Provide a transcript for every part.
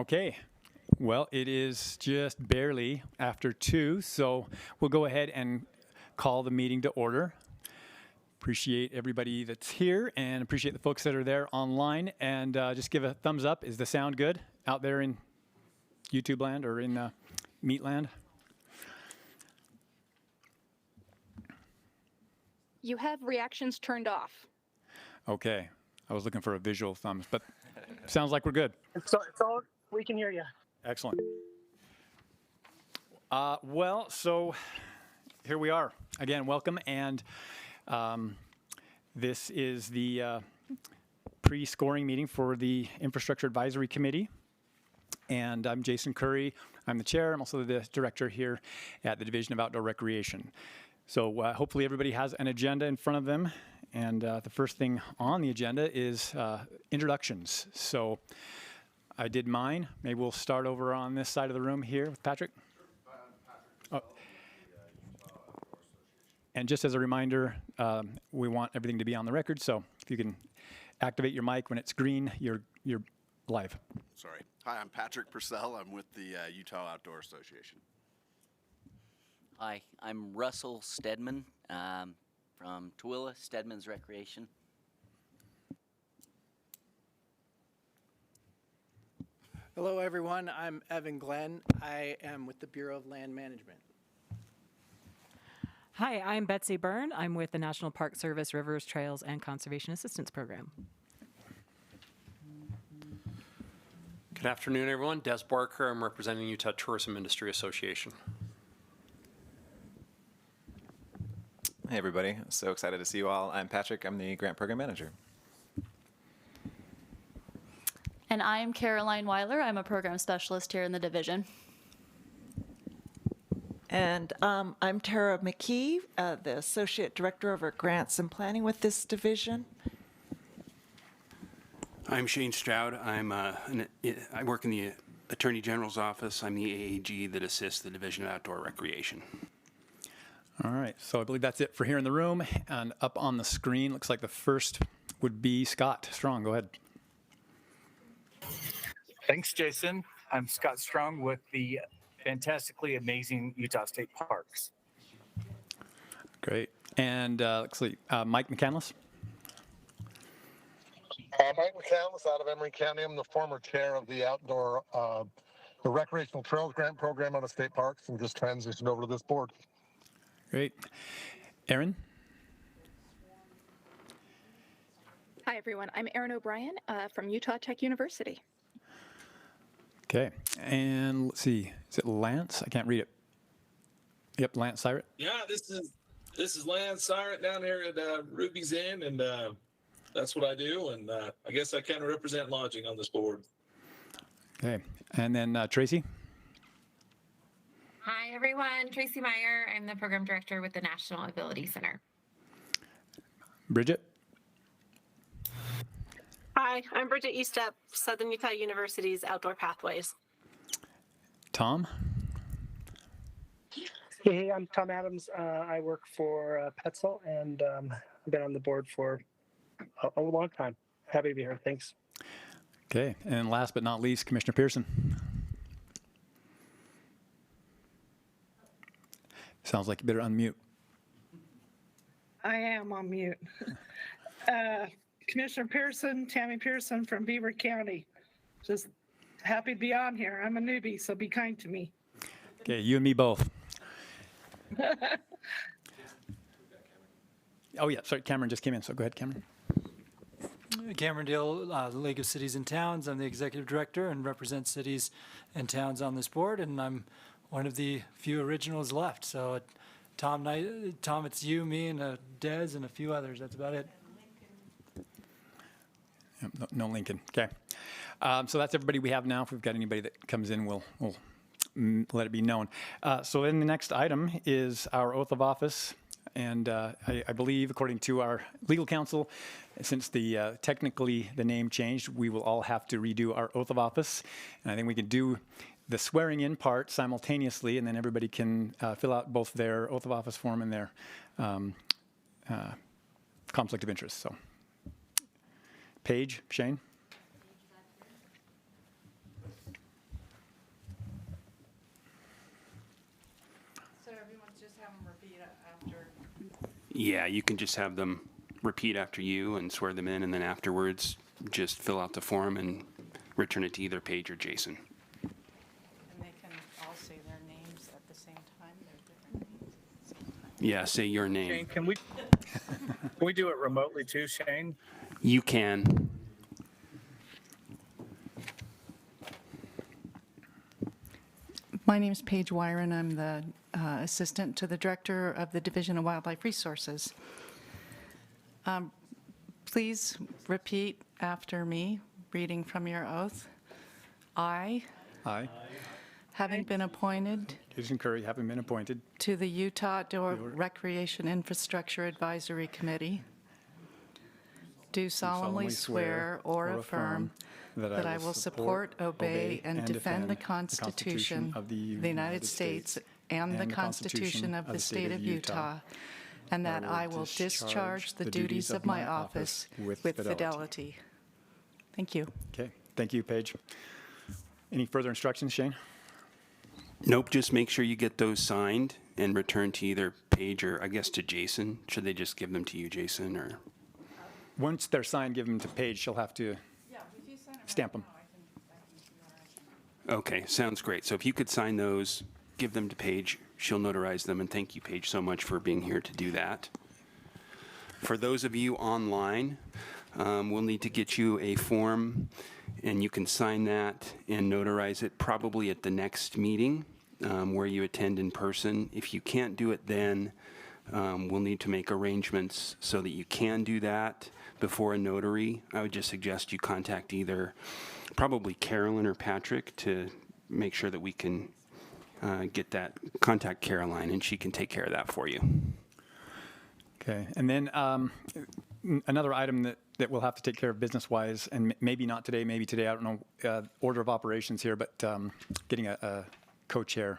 Okay, well, it is just barely after 2, so we'll go ahead and call the meeting to order. Appreciate everybody that's here and appreciate the folks that are there online. And just give a thumbs up. Is the sound good out there in YouTube land or in Meat land? You have reactions turned off. Okay, I was looking for a visual thumbs, but sounds like we're good. It's all, we can hear you. Excellent. Well, so here we are. Again, welcome. And this is the pre-scoring meeting for the Infrastructure Advisory Committee. And I'm Jason Curry. I'm the chair. I'm also the director here at the Division of Outdoor Recreation. So hopefully everybody has an agenda in front of them. And the first thing on the agenda is introductions. So I did mine. Maybe we'll start over on this side of the room here with Patrick. Oh. And just as a reminder, we want everything to be on the record. So if you can activate your mic when it's green, you're live. Sorry. Hi, I'm Patrick Purcell. I'm with the Utah Outdoor Association. Hi, I'm Russell Stedman from Tooele, Stedman's Recreation. Hello, everyone. I'm Evan Glenn. I am with the Bureau of Land Management. Hi, I'm Betsy Byrne. I'm with the National Park Service Rivers, Trails, and Conservation Assistance Program. Good afternoon, everyone. Des Barker. I'm representing Utah Tourism Industry Association. Hey, everybody. So excited to see you all. I'm Patrick. I'm the Grant Program Manager. And I'm Caroline Weiler. I'm a program specialist here in the division. And I'm Tara McKee, the Associate Director over Grants and Planning with this division. I'm Shane Stroud. I work in the Attorney General's office. I'm the AAG that assists the Division of Outdoor Recreation. All right, so I believe that's it for here in the room. And up on the screen, looks like the first would be Scott Strong. Go ahead. Thanks, Jason. I'm Scott Strong with the fantastically amazing Utah State Parks. Great. And let's see, Mike McCandless. Mike McCandless out of Emory County. I'm the former chair of the the Recreational Trails Grant Program out of State Parks and just transitioned over to this board. Great. Erin? Hi, everyone. I'm Erin O'Brien from Utah Tech University. Okay. And let's see. Is it Lance? I can't read it. Yep, Lance Syrett. Yeah, this is Lance Syrett down here at Ruby's Inn, and that's what I do. And I guess I kind of represent lodging on this board. Okay. And then Tracy? Hi, everyone. Tracy Meyer. I'm the program director with the National Ability Center. Bridget? Hi, I'm Bridget Eastep, Southern Utah University's Outdoor Pathways. Tom? Hey, I'm Tom Adams. I work for Petzl, and I've been on the board for a long time. Happy to be here. Thanks. Okay. And last but not least, Commissioner Pearson. Sounds like you better unmute. I am on mute. Commissioner Pearson, Tammy Pearson from Beaver County. Just happy to be on here. I'm a newbie, so be kind to me. Okay, you and me both. Oh, yeah, sorry, Cameron just came in, so go ahead, Cameron. Cameron Dale, League of Cities and Towns. I'm the executive director and represent cities and towns on this board, and I'm one of the few originals left. So, Tom, it's you, me, and Des, and a few others. That's about it. No Lincoln. Okay. So that's everybody we have now. If we've got anybody that comes in, we'll let it be known. So then the next item is our oath of office. And I believe, according to our legal counsel, since technically the name changed, we will all have to redo our oath of office. And I think we can do the swearing in part simultaneously, and then everybody can fill out both their oath of office form and their conflict of interest. So, Paige, Shane. just have them repeat after. Yeah, you can just have them repeat after you and swear them in, and then afterwards just fill out the form and return it to either Paige or Jason. And they can all say their names at the same time, their different names at the same time. Yeah, say your Shane, name. can we do it remotely too, Shane? You can. My name is Paige Wyron. I'm the assistant to the director of the Division of Wildlife Resources. Please repeat after me, reading from your oath. I, having been appointed Jason Curry, having been appointed to the Utah Outdoor Recreation Infrastructure Advisory Committee, do solemnly swear or affirm that I will support, obey, and defend the Constitution of the United States and the Constitution of the State of Utah, and that I will discharge the duties of my office with fidelity. Thank you. Okay, thank you, Paige. Any further instructions, Shane? Nope, just make sure you get those signed and returned to either Paige or, I guess, to Jason. Should they just give them to you, Jason, or? Once they're signed, give them to Paige. She'll have to stamp them. Okay, sounds great. So if you could sign those, give them to Paige, she'll notarize them, and thank you, Paige, so much for being here to do that. For those of you online, we'll need to get you a form, and you can sign that and notarize it probably at the next meeting where you attend in person. If you can't do it then, we'll need to make arrangements so that you can do that before a notary. I would just suggest you contact either probably Carolyn or Patrick to make sure that we can get that. Contact Caroline, and she can take care of that for you. Okay, and then another item that we'll have to take care of business-wise, and maybe not today, maybe today, I don't know, order of operations here, but getting a co-chair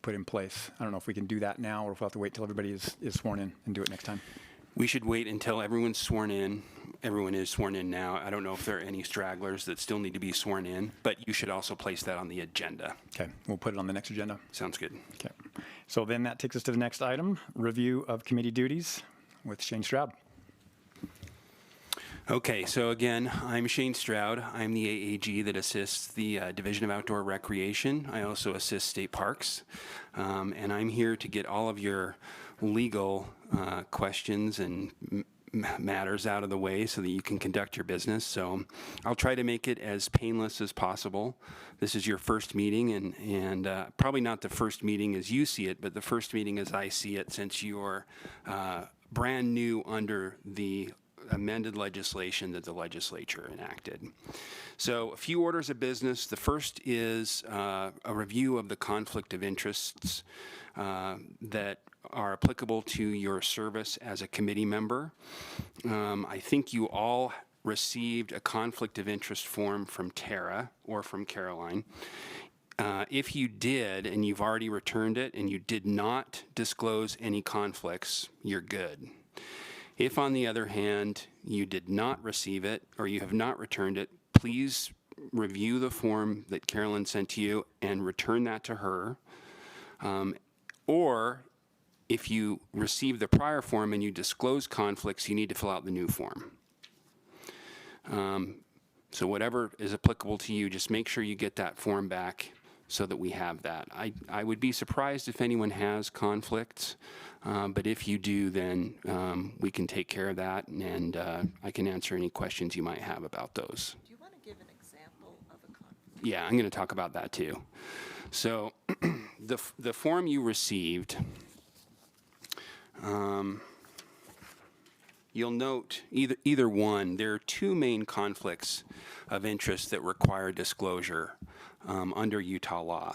put in place. I don't know if we can do that now or if we'll have to wait till everybody is sworn in and do it next time. We should wait until everyone's sworn in. Everyone is sworn in now. I don't know if there are any stragglers that still need to be sworn in, but you should also place that on the agenda. Okay, we'll put it on the next agenda. Sounds good. Okay, so then that takes us to the next item, review of committee duties with Shane Stroud. Okay, so again, I'm Shane Stroud. I'm the AAG that assists the Division of Outdoor Recreation. I also assist state parks, and I'm here to get all of your legal questions and matters out of the way so that you can conduct your business. So I'll try to make it as painless as possible. This is your first meeting, and probably not the first meeting as you see it, but the first meeting as I see it, since you're brand new under the amended legislation that the legislature enacted. So a few orders of business. The first is a review of the conflict of interests that are applicable to your service as a committee member. I think you all received a conflict of interest form from Tara or from Caroline. If you did and you've already returned it and you did not disclose any conflicts, you're good. If, on the other hand, you did not receive it or you have not returned it, please review the form that Carolyn sent to you and return that to her. Or if you receive the prior form and you disclose conflicts, you need to fill out the new form. So whatever is applicable to you, just make sure you get that form back so that we have that. I would be surprised if anyone has conflicts, but if you do, then we can take care of that, and I can answer any questions you might have about those. Do you want to give an example of a conflict? Yeah, I'm going to talk about that too. So the form you received, you'll note either one, there are two main conflicts of interest that require disclosure under Utah law.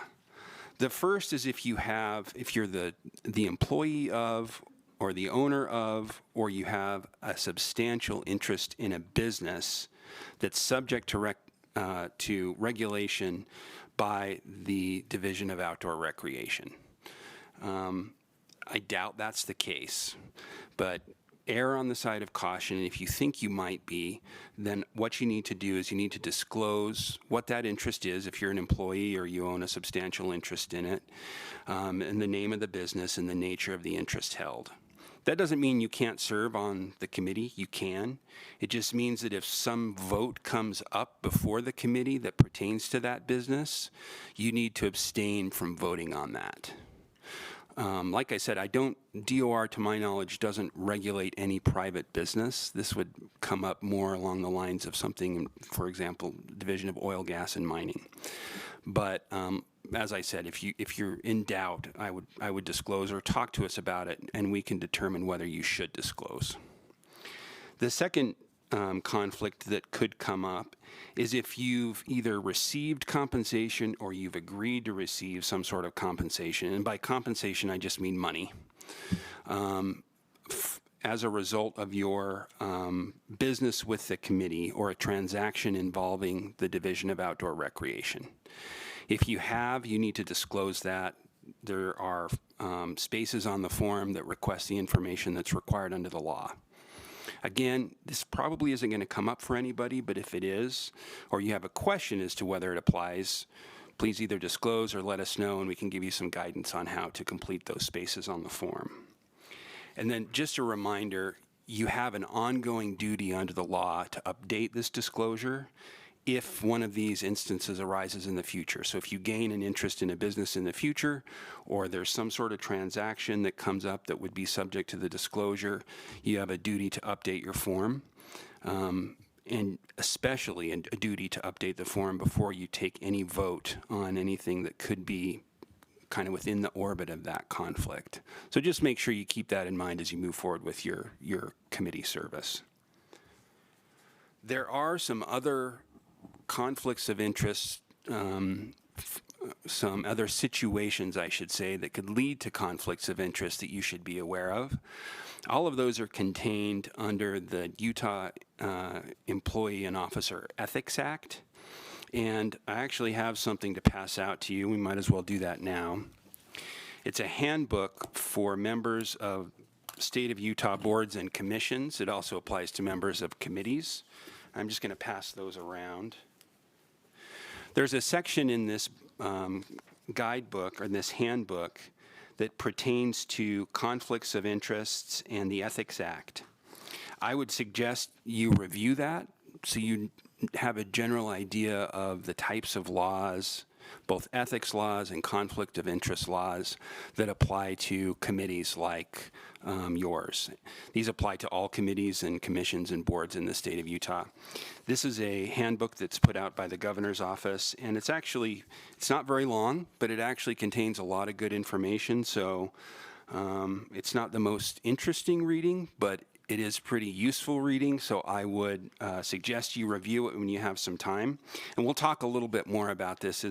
The first is if you're the employee of, or the owner of, or you have a substantial interest in a business that's subject to regulation by the Division of Outdoor Recreation. I doubt that's the case, but err on the side of caution. And if you think you might be, then what you need to do is you need to disclose what that interest is if you're an employee or you own a substantial interest in it, and the name of the business and the nature of the interest held. That doesn't mean you can't serve on the committee. You can. It just means that if some vote comes up before the committee that pertains to that business, you need to abstain from voting on that. Like I said, DOR, to my knowledge, doesn't regulate any private business. This would come up more along the lines of something, for example, Division of Oil, Gas, and Mining. But as I said, if you're in doubt, I would disclose or talk to us about it, and we can determine whether you should disclose. The second conflict that could come up is if you've either received compensation or you've agreed to receive some sort of compensation. And by compensation, I just mean money. As a result of your business with the committee or a transaction involving the Division of Outdoor Recreation. If you have, you need to disclose that. There are spaces on the form that request the information that's required under the law. Again, this probably isn't going to come up for anybody, but if it is, or you have a question as to whether it applies, please either disclose or let us know, and we can give you some guidance on how to complete those spaces on the form. And then just a reminder, you have an ongoing duty under the law to update this disclosure if one of these instances arises in the future. So if you gain an interest in a business in the future, or there's some sort of transaction that comes up that would be subject to the disclosure, you have a duty to update your form, and especially a duty to update the form before you take any vote on anything that could be kind of within the orbit of that conflict. So just make sure you keep that in mind as you move forward with your committee service. There are some other conflicts of interest, some other situations, I should say, that could lead to conflicts of interest that you should be aware of. All of those are contained under the Utah Employee and Officer Ethics Act. And I actually have something to pass out to you. We might as well do that now. It's a handbook for members of State of Utah boards and commissions. It also applies to members of committees. I'm just going to pass those around. There's a section in this guidebook, or this handbook, that pertains to conflicts of interests and the Ethics Act. I would suggest you review that so you have a general idea of the types of laws, both ethics laws and conflict of interest laws, that apply to committees like yours. These apply to all committees and commissions and boards in the state of Utah. This is a handbook that's put out by the governor's office, and it's not very long, but it actually contains a lot of good information. So it's not the most interesting reading, but it is pretty useful reading, so I would suggest you review it when you have some time. And we'll talk a little bit more about this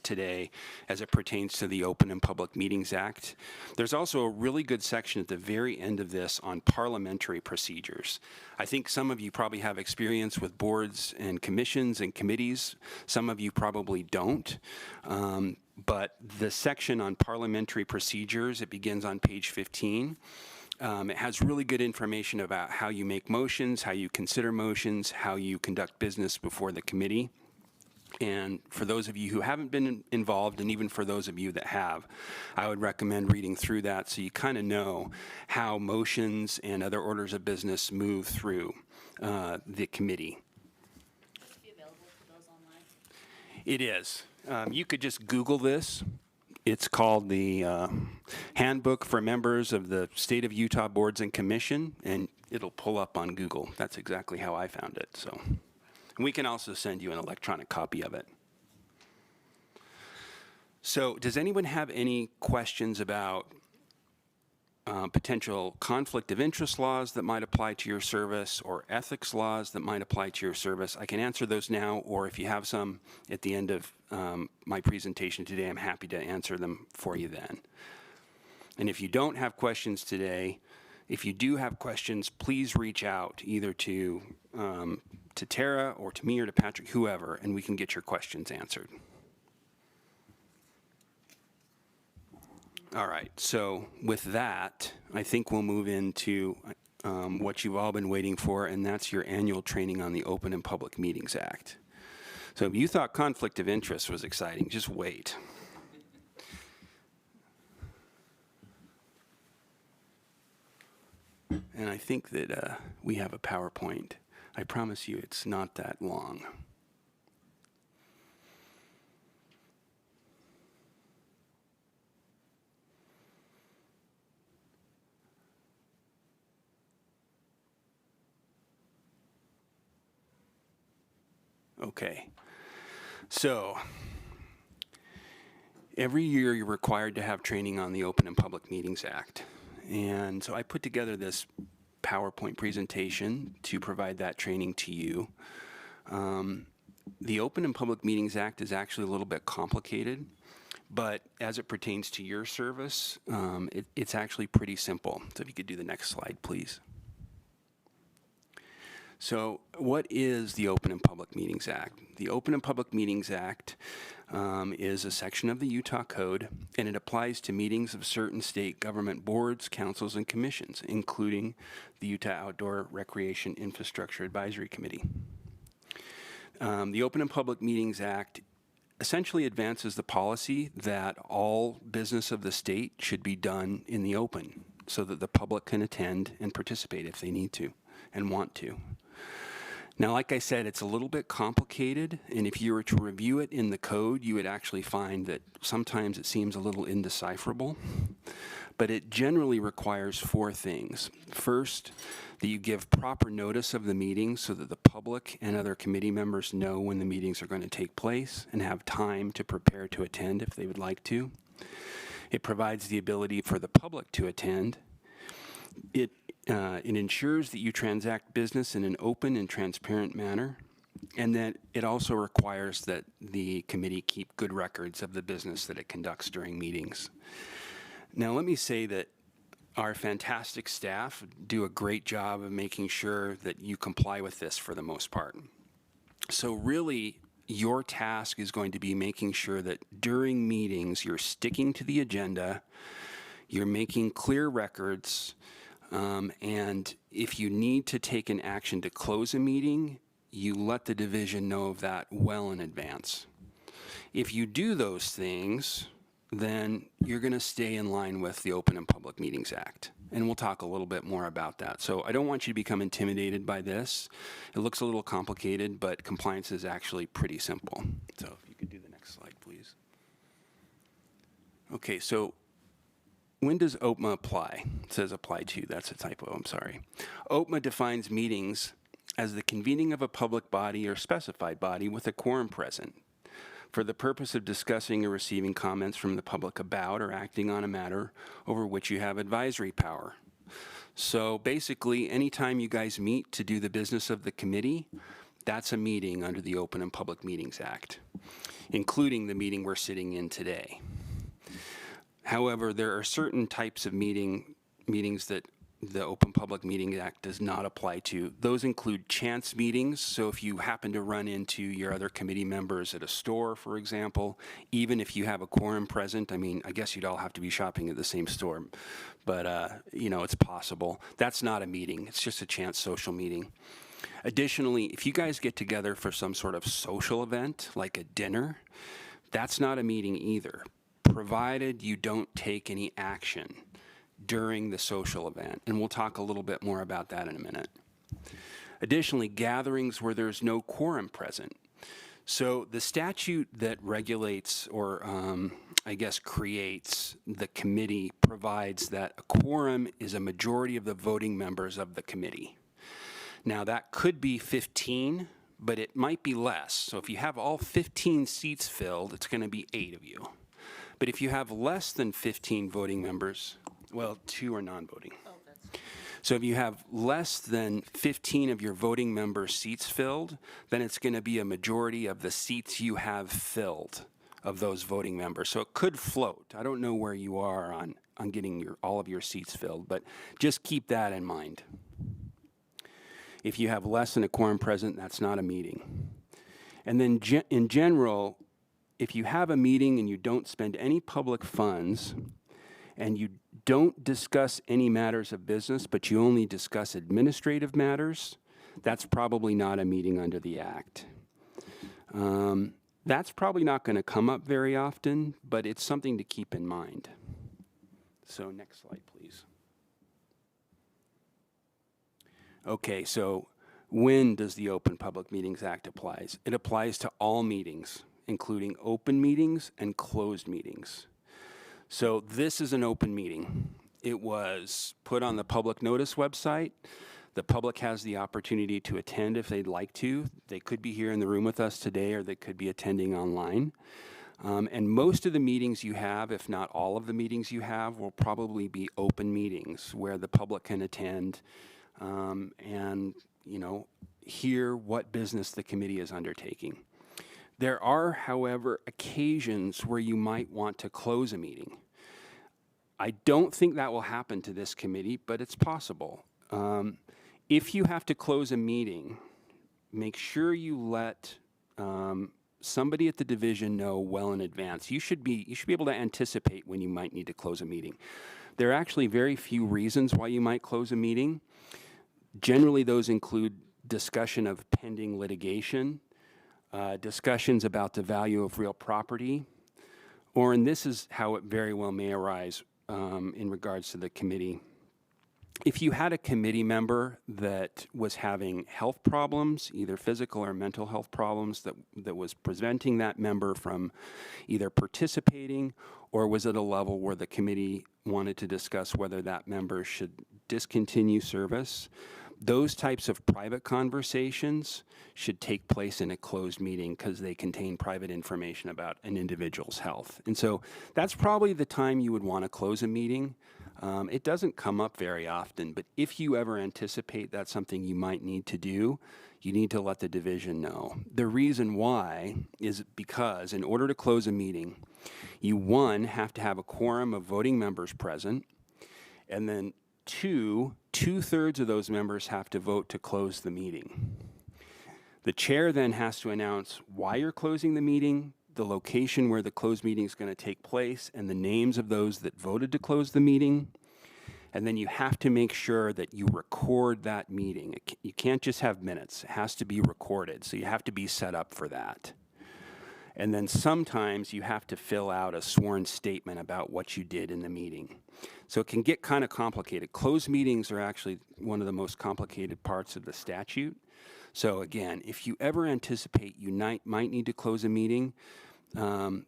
today as it pertains to the Open and Public Meetings Act. There's also a really good section at the very end of this on parliamentary procedures. I think some of you probably have experience with boards and commissions and committees. Some of you probably don't. But the section on parliamentary procedures, it begins on page 15. It has really good information about how you make motions, how you consider motions, how you conduct business before the committee. And for those of you who haven't been involved, and even for those of you that have, I would recommend reading through that so you kind of know how motions and other orders of business move through the committee. It is. You could just Google this. It's called the Handbook for Members of the State of Utah Boards and Commission, and it'll pull up on Google. That's exactly how I found it. So, and we can also send you an electronic copy of it. So does anyone have any questions about potential conflict of interest laws that might apply to your service, or ethics laws that might apply to your service? I can answer those now, or if you have some at the end of my presentation today, I'm happy to answer them for you then. And if you don't have questions today, if you do have questions, please reach out either to Tara or to me or to Patrick, whoever, and we can get your questions answered. All right, so with that, I think we'll move into, what you've all been waiting for, and that's your annual training on the Open and Public Meetings Act. So if you thought conflict of interest was exciting, just wait. And I think that we have a PowerPoint. I promise you it's not that long. Okay, so every year you're required to have training on the Open and Public Meetings Act. And so I put together this PowerPoint presentation to provide that training to you. The Open and Public Meetings Act is actually a little bit complicated, but as it pertains to your service, it's actually pretty simple. So if you could do the next slide, please. So what is the Open and Public Meetings Act? The Open and Public Meetings Act is a section of the Utah Code, and it applies to meetings of certain state government boards, councils, and commissions, including the Utah Outdoor Recreation Infrastructure Advisory Committee. The Open and Public Meetings Act essentially advances the policy that all business of the state should be done in the open so that the public can attend and participate if they need to and want to. Now, like I said, it's a little bit complicated, and if you were to review it in the code, you would actually find that sometimes it seems a little indecipherable, but it generally requires 4 things. First, that you give proper notice of the meeting so that the public and other committee members know when the meetings are going to take place and have time to prepare to attend if they would like to. It provides the ability for the public to attend. It ensures that you transact business in an open and transparent manner, and that it also requires that the committee keep good records of the business that it conducts during meetings. Now, let me say that our fantastic staff do a great job of making sure that you comply with this for the most part. So really, your task is going to be making sure that during meetings, you're sticking to the agenda, you're making clear records, and if you need to take an action to close a meeting, you let the division know of that well in advance. If you do those things, then you're going to stay in line with the Open and Public Meetings Act. And we'll talk a little bit more about that. So I don't want you to become intimidated by this. It looks a little complicated, but compliance is actually pretty simple. So if you could do the next slide, please. Okay, so when does OPMA apply? It says apply to, that's a typo, I'm sorry. OPMA defines meetings as the convening of a public body or specified body with a quorum present for the purpose of discussing or receiving comments from the public about or acting on a matter over which you have advisory power. So basically, anytime you guys meet to do the business of the committee, that's a meeting under the Open and Public Meetings Act, including the meeting we're sitting in today. However, there are certain types of meetings that the Open Public Meetings Act does not apply to. Those include chance meetings. So if you happen to run into your other committee members at a store, for example, even if you have a quorum present, I mean, I guess you'd all have to be shopping at the same store, but you know, it's possible. That's not a meeting. It's just a chance social meeting. Additionally, if you guys get together for some sort of social event, like a dinner, that's not a meeting either, provided you don't take any action during the social event, and we'll talk a little bit more about that in a minute. Additionally, gatherings where there's no quorum present. So the statute that regulates or I guess creates the committee provides that a quorum is a majority of the voting members of the committee. Now that could be 15, but it might be less. So if you have all 15 seats filled, it's going to be 8 of you. But if you have less than 15 voting members, well, 2 are non-voting. So if you have less than 15 of your voting members' seats filled, then it's going to be a majority of the seats you have filled of those voting members. So it could float. I don't know where you are on getting all of your seats filled, but just keep that in mind. If you have less than a quorum present, that's not a meeting. And then in general, if you have a meeting and you don't spend any public funds, and you don't discuss any matters of business, but you only discuss administrative matters, that's probably not a meeting under the Act. That's probably not going to come up very often, but it's something to keep in mind. So next slide, please. Okay, so when does the Open Public Meetings Act apply? It applies to all meetings, including open meetings and closed meetings. So this is an open meeting. It was put on the public notice website. The public has the opportunity to attend if they'd like to. They could be here in the room with us today, or they could be attending online. And most of the meetings you have, if not all of the meetings you have, will probably be open meetings where the public can attend and, hear what business the committee is undertaking. There are, however, occasions where you might want to close a meeting. I don't think that will happen to this committee, but it's possible. If you have to close a meeting, make sure you let somebody at the division know well in advance. You should be able to anticipate when you might need to close a meeting. There are actually very few reasons why you might close a meeting. Generally, those include discussion of pending litigation, discussions about the value of real property, and this is how it very well may arise in regards to the committee. If you had a committee member that was having health problems, either physical or mental health problems, that was preventing that member from either participating or was at a level where the committee wanted to discuss whether that member should discontinue service, those types of private conversations should take place in a closed meeting because they contain private information about an individual's health. And so that's probably the time you would want to close a meeting. It doesn't come up very often, but if you ever anticipate that's something you might need to do, you need to let the division know. The reason why is because in order to close a meeting, you, one, have to have a quorum of voting members present, and then two-thirds of those members have to vote to close the meeting. The chair then has to announce why you're closing the meeting, the location where the closed meeting is going to take place, and the names of those that voted to close the meeting. And then you have to make sure that you record that meeting. You can't just have minutes. It has to be recorded, so you have to be set up for that. And then sometimes you have to fill out a sworn statement about what you did in the meeting. So it can get kind of complicated. Closed meetings are actually one of the most complicated parts of the statute. So again, if you ever anticipate you might need to close a meeting,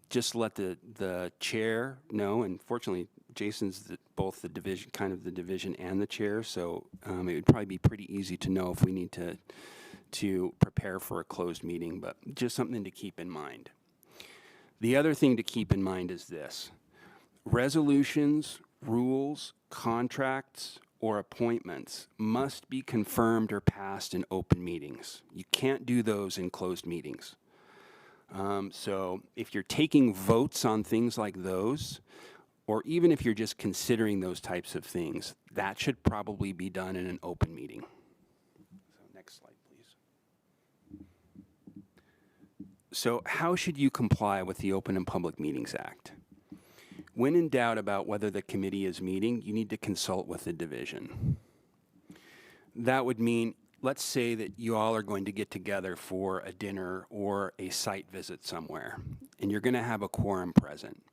just let the chair know. And fortunately, Jason's both the division and the chair, so it would probably be pretty easy to know if we need to prepare for a closed meeting, but just something to keep in mind. The other thing to keep in mind is this: resolutions, rules, contracts, or appointments must be confirmed or passed in open meetings. You can't do those in closed meetings. So if you're taking votes on things like those, or even if you're just considering those types of things, that should probably be done in an open meeting. So next slide, please. So how should you comply with the Open and Public Meetings Act? When in doubt about whether the committee is meeting, you need to consult with the division. That would mean, let's say that you all are going to get together for a dinner or a site visit somewhere, and you're going to have a quorum present.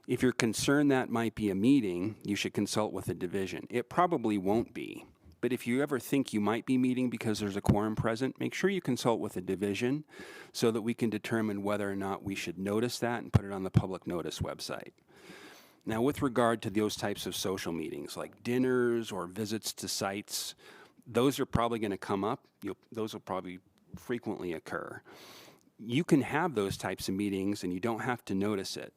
If you're concerned that might be a meeting, you should consult with the division. It probably won't be, but if you ever think you might be meeting because there's a quorum present, make sure you consult with the division so that we can determine whether or not we should notice that and put it on the public notice website. Now, with regard to those types of social meetings, like dinners or visits to sites, those are probably going to come up. Those will probably frequently occur. You can have those types of meetings and you don't have to notice it.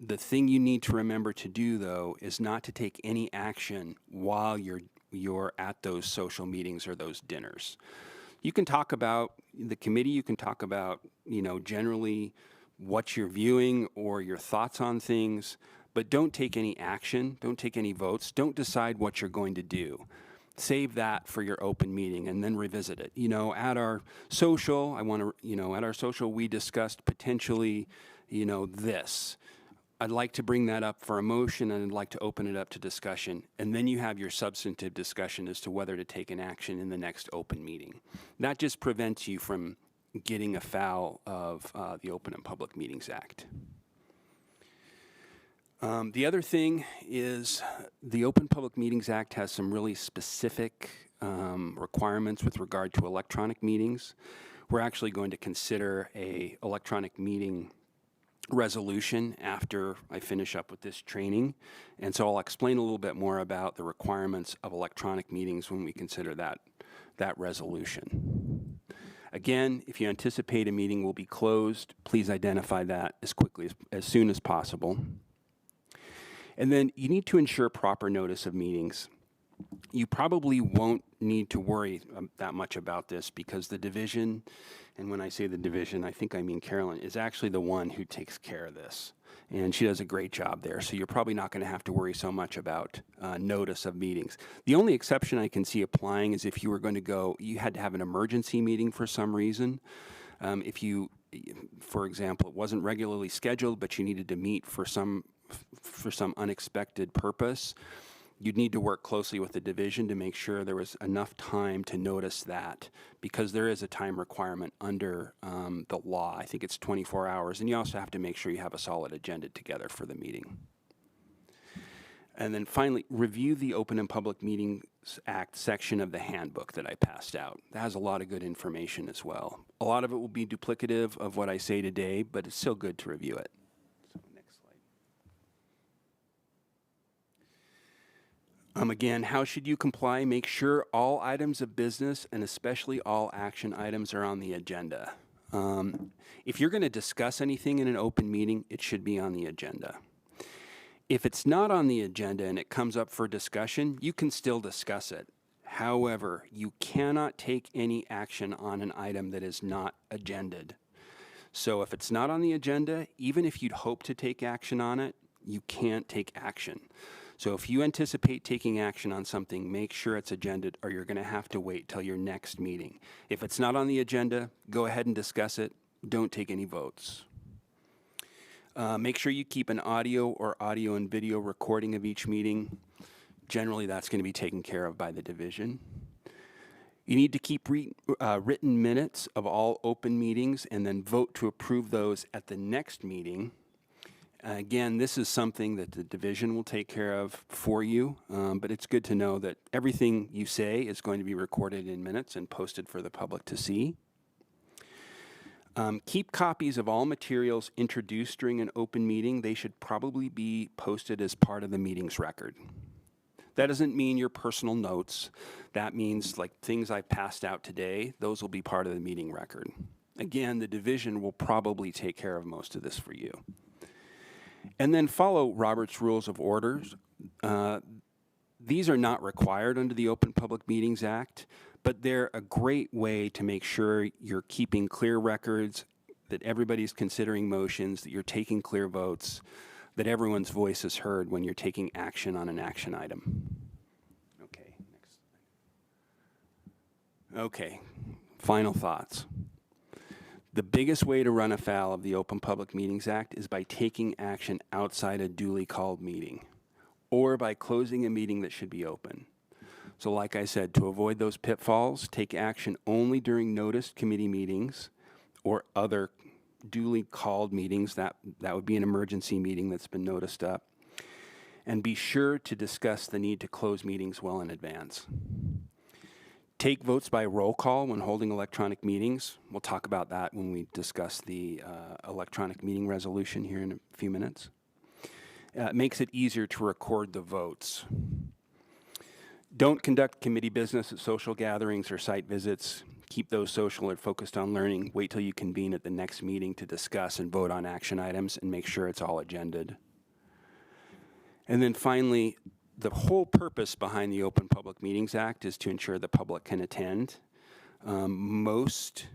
The thing you need to remember to do, though, is not to take any action while you're at those social meetings or those dinners. You can talk about the committee, you can talk about, generally what you're viewing or your thoughts on things, but don't take any action, don't take any votes, don't decide what you're going to do. Save that for your open meeting and then revisit it. At our social, at our social we discussed potentially, this. I'd like to bring that up for a motion, and I'd like to open it up to discussion. And then you have your substantive discussion as to whether to take an action in the next open meeting. That just prevents you from getting afoul of the Open and Public Meetings Act. The other thing is the Open Public Meetings Act has some really specific requirements with regard to electronic meetings. We're actually going to consider a electronic meeting resolution after I finish up with this training. And so I'll explain a little bit more about the requirements of electronic meetings when we consider that resolution. Again, if you anticipate a meeting will be closed, please identify that as soon as possible. And then you need to ensure proper notice of meetings. You probably won't need to worry that much about this because the division, and when I say the division, I think I mean Carolyn, is actually the one who takes care of this. And she does a great job there, so you're probably not going to have to worry so much about notice of meetings. The only exception I can see applying is if you were going to go, you had to have an emergency meeting for some reason. If you, for example, it wasn't regularly scheduled, but you needed to meet for some unexpected purpose, you'd need to work closely with the division to make sure there was enough time to notice that, because there is a time requirement under the law. I think it's 24 hours, and you also have to make sure you have a solid agenda together for the meeting. And then finally, review the Open and Public Meetings Act section of the handbook that I passed out. That has a lot of good information as well. A lot of it will be duplicative of what I say today, but it's still good to review it. Again, how should you comply? Make sure all items of business and especially all action items are on the agenda. If you're going to discuss anything in an open meeting, it should be on the agenda. If it's not on the agenda and it comes up for discussion, you can still discuss it. However, you cannot take any action on an item that is not agended. So if it's not on the agenda, even if you'd hope to take action on it, you can't take action. So if you anticipate taking action on something, make sure it's agended, or you're going to have to wait till your next meeting. If it's not on the agenda, go ahead and discuss it. Don't take any votes. Make sure you keep an audio and video recording of each meeting. Generally, that's going to be taken care of by the division. You need to keep written minutes of all open meetings and then vote to approve those at the next meeting. Again, this is something that the division will take care of for you, but it's good to know that everything you say is going to be recorded in minutes and posted for the public to see. Keep copies of all materials introduced during an open meeting. They should probably be posted as part of the meeting's record. That doesn't mean your personal notes. That means like things I passed out today, those will be part of the meeting record. Again, the division will probably take care of most of this for you. And then follow Robert's Rules of Orders. These are not required under the Open Public Meetings Act, but they're a great way to make sure you're keeping clear records, that everybody's considering motions, that you're taking clear votes, that everyone's voice is heard when you're taking action on an action item. Okay, final thoughts. The biggest way to run afoul of the Open Public Meetings Act is by taking action outside a duly called meeting, or by closing a meeting that should be open. So like I said, to avoid those pitfalls, take action only during noticed committee meetings or other duly called meetings. That would be an emergency meeting that's been noticed up. And be sure to discuss the need to close meetings well in advance. Take votes by roll call when holding electronic meetings. We'll talk about that when we discuss the electronic meeting resolution here in a few minutes. It makes it easier to record the votes. Don't conduct committee business at social gatherings or site visits. Keep those social or focused on learning. Wait till you convene at the next meeting to discuss and vote on action items, and make sure it's all agended. And then finally, the whole purpose behind the Open Public Meetings Act is to ensure the public can attend. Most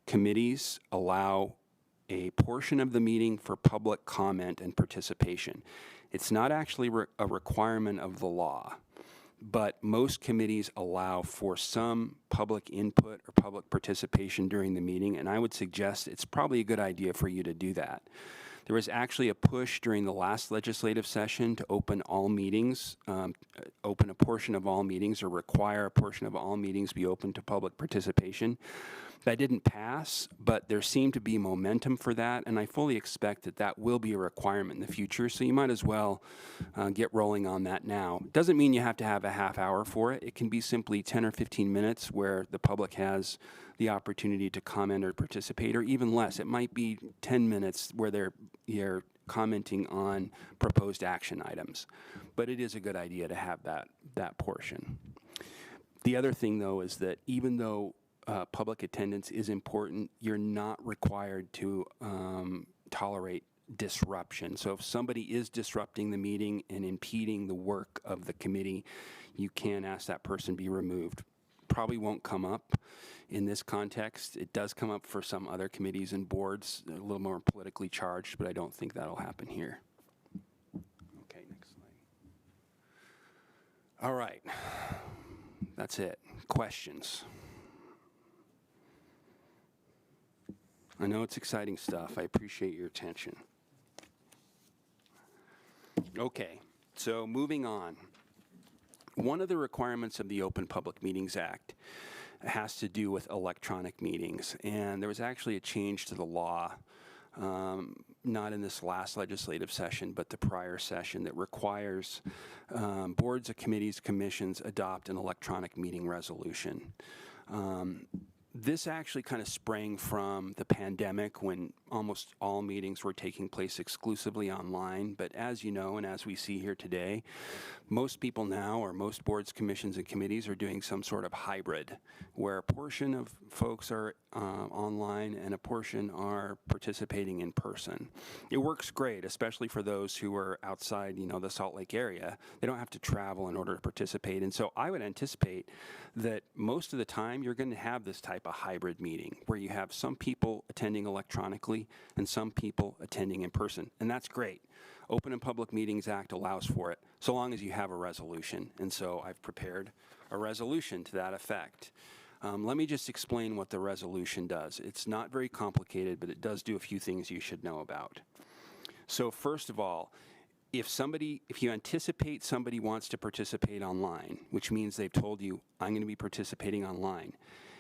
committees allow a portion of the meeting for public comment and participation. It's not actually a requirement of the law, but most committees allow for some public input or public participation during the meeting, and I would suggest it's probably a good idea for you to do that. There was actually a push during the last legislative session to open all meetings, open a portion of all meetings, or require a portion of all meetings be open to public participation. That didn't pass, but there seemed to be momentum for that, and I fully expect that that will be a requirement in the future, so you might as well get rolling on that now. Doesn't mean you have to have a half hour for it. It can be simply 10 or 15 minutes where the public has the opportunity to comment or participate, or even less. It might be 10 minutes where you're commenting on proposed action items, but it is a good idea to have that portion. The other thing, though, is that even though public attendance is important, you're not required to tolerate disruption. So if somebody is disrupting the meeting and impeding the work of the committee, you can ask that person be removed. Probably won't come up in this context. It does come up for some other committees and boards, a little more politically charged, but I don't think that'll happen here. Okay, next slide. All right, that's it. Questions? I know it's exciting stuff. I appreciate your attention. Okay, so moving on. One of the requirements of the Open Public Meetings Act has to do with electronic meetings, and there was actually a change to the law, not in this last legislative session, but the prior session, that requires boards, committees, commissions adopt an electronic meeting resolution. This actually kind of sprang from the pandemic when almost all meetings were taking place exclusively online. But as you know, and as we see here today, most people now, or most boards, commissions, and committees are doing some sort of hybrid, where a portion of folks are online and a portion are participating in person. It works great, especially for those who are outside, the Salt Lake area. They don't have to travel in order to participate. And so I would anticipate that most of the time you're going to have this type of hybrid meeting where you have some people attending electronically and some people attending in person. And that's great. Open and Public Meetings Act allows for it, so long as you have a resolution. And so I've prepared a resolution to that effect. Let me just explain what the resolution does. It's not very complicated, but it does do a few things you should know about. So first of all, if you anticipate somebody wants to participate online, which means they've told you, I'm going to be participating online,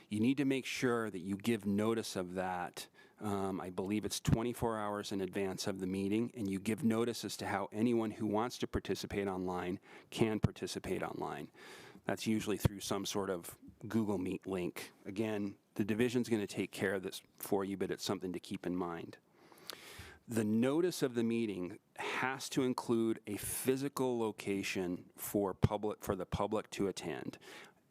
you need to make sure that you give notice of that. I believe it's 24 hours in advance of the meeting, and you give notice as to how anyone who wants to participate online can participate online. That's usually through some sort of Google Meet link. Again, the division's going to take care of this for you, but it's something to keep in mind. The notice of the meeting has to include a physical location for the public to attend,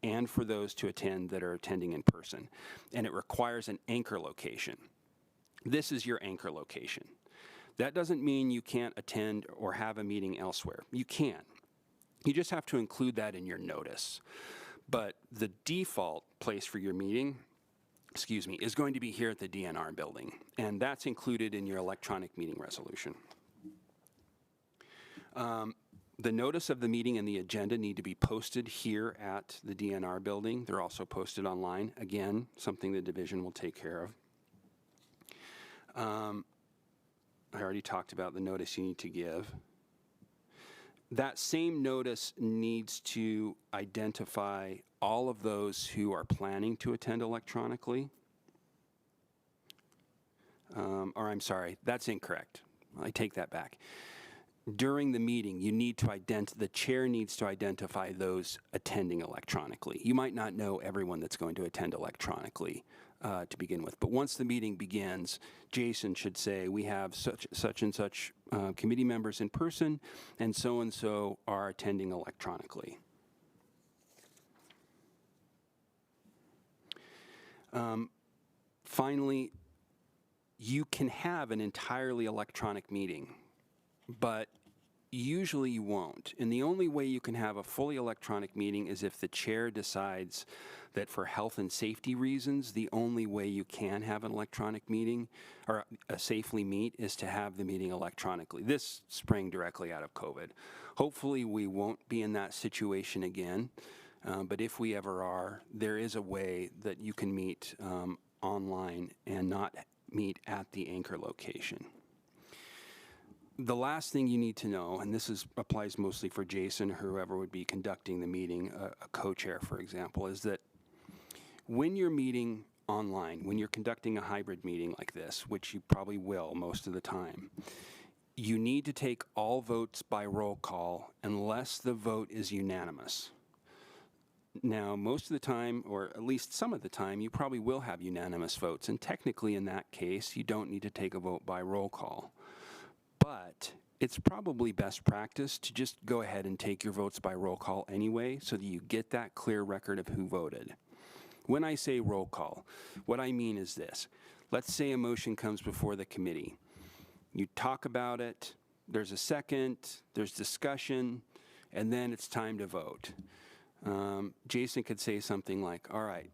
and for those to attend that are attending in person. And it requires an anchor location. This is your anchor location. That doesn't mean you can't attend or have a meeting elsewhere. You can. You just have to include that in your notice. But the default place for your meeting, is going to be here at the DNR building. And that's included in your electronic meeting resolution. The notice of the meeting and the agenda need to be posted here at the DNR building. They're also posted online. Again, something the division will take care of. I already talked about the notice you need to give. That same notice needs to identify all of those who are planning to attend electronically. Or I'm sorry, that's incorrect. I take that back. During the meeting, the chair needs to identify those attending electronically. You might not know everyone that's going to attend electronically to begin with, but once the meeting begins, Jason should say, we have such and such committee members in person, and so are attending electronically. Finally, you can have an entirely electronic meeting, but usually you won't. And the only way you can have a fully electronic meeting is if the chair decides that for health and safety reasons, the only way you can have an electronic meeting or safely meet is to have the meeting electronically. This sprang directly out of COVID. Hopefully we won't be in that situation again, but if we ever are, there is a way that you can meet online and not meet at the anchor location. the last thing you need to know, and this applies mostly for Jason, or whoever would be conducting the meeting, a co-chair, for example, is that when you're meeting online, when you're conducting a hybrid meeting like this, which you probably will most of the time, you need to take all votes by roll call unless the vote is unanimous. Now, most of the time, or at least some of the time, you probably will have unanimous votes, and technically in that case, you don't need to take a vote by roll call. But it's probably best practice to just go ahead and take your votes by roll call anyway, so that you get that clear record of who voted. When I say roll call, what I mean is this. Let's say a motion comes before the committee. You talk about it, there's a second, there's discussion, and then it's time to vote. Jason could say something like, all right,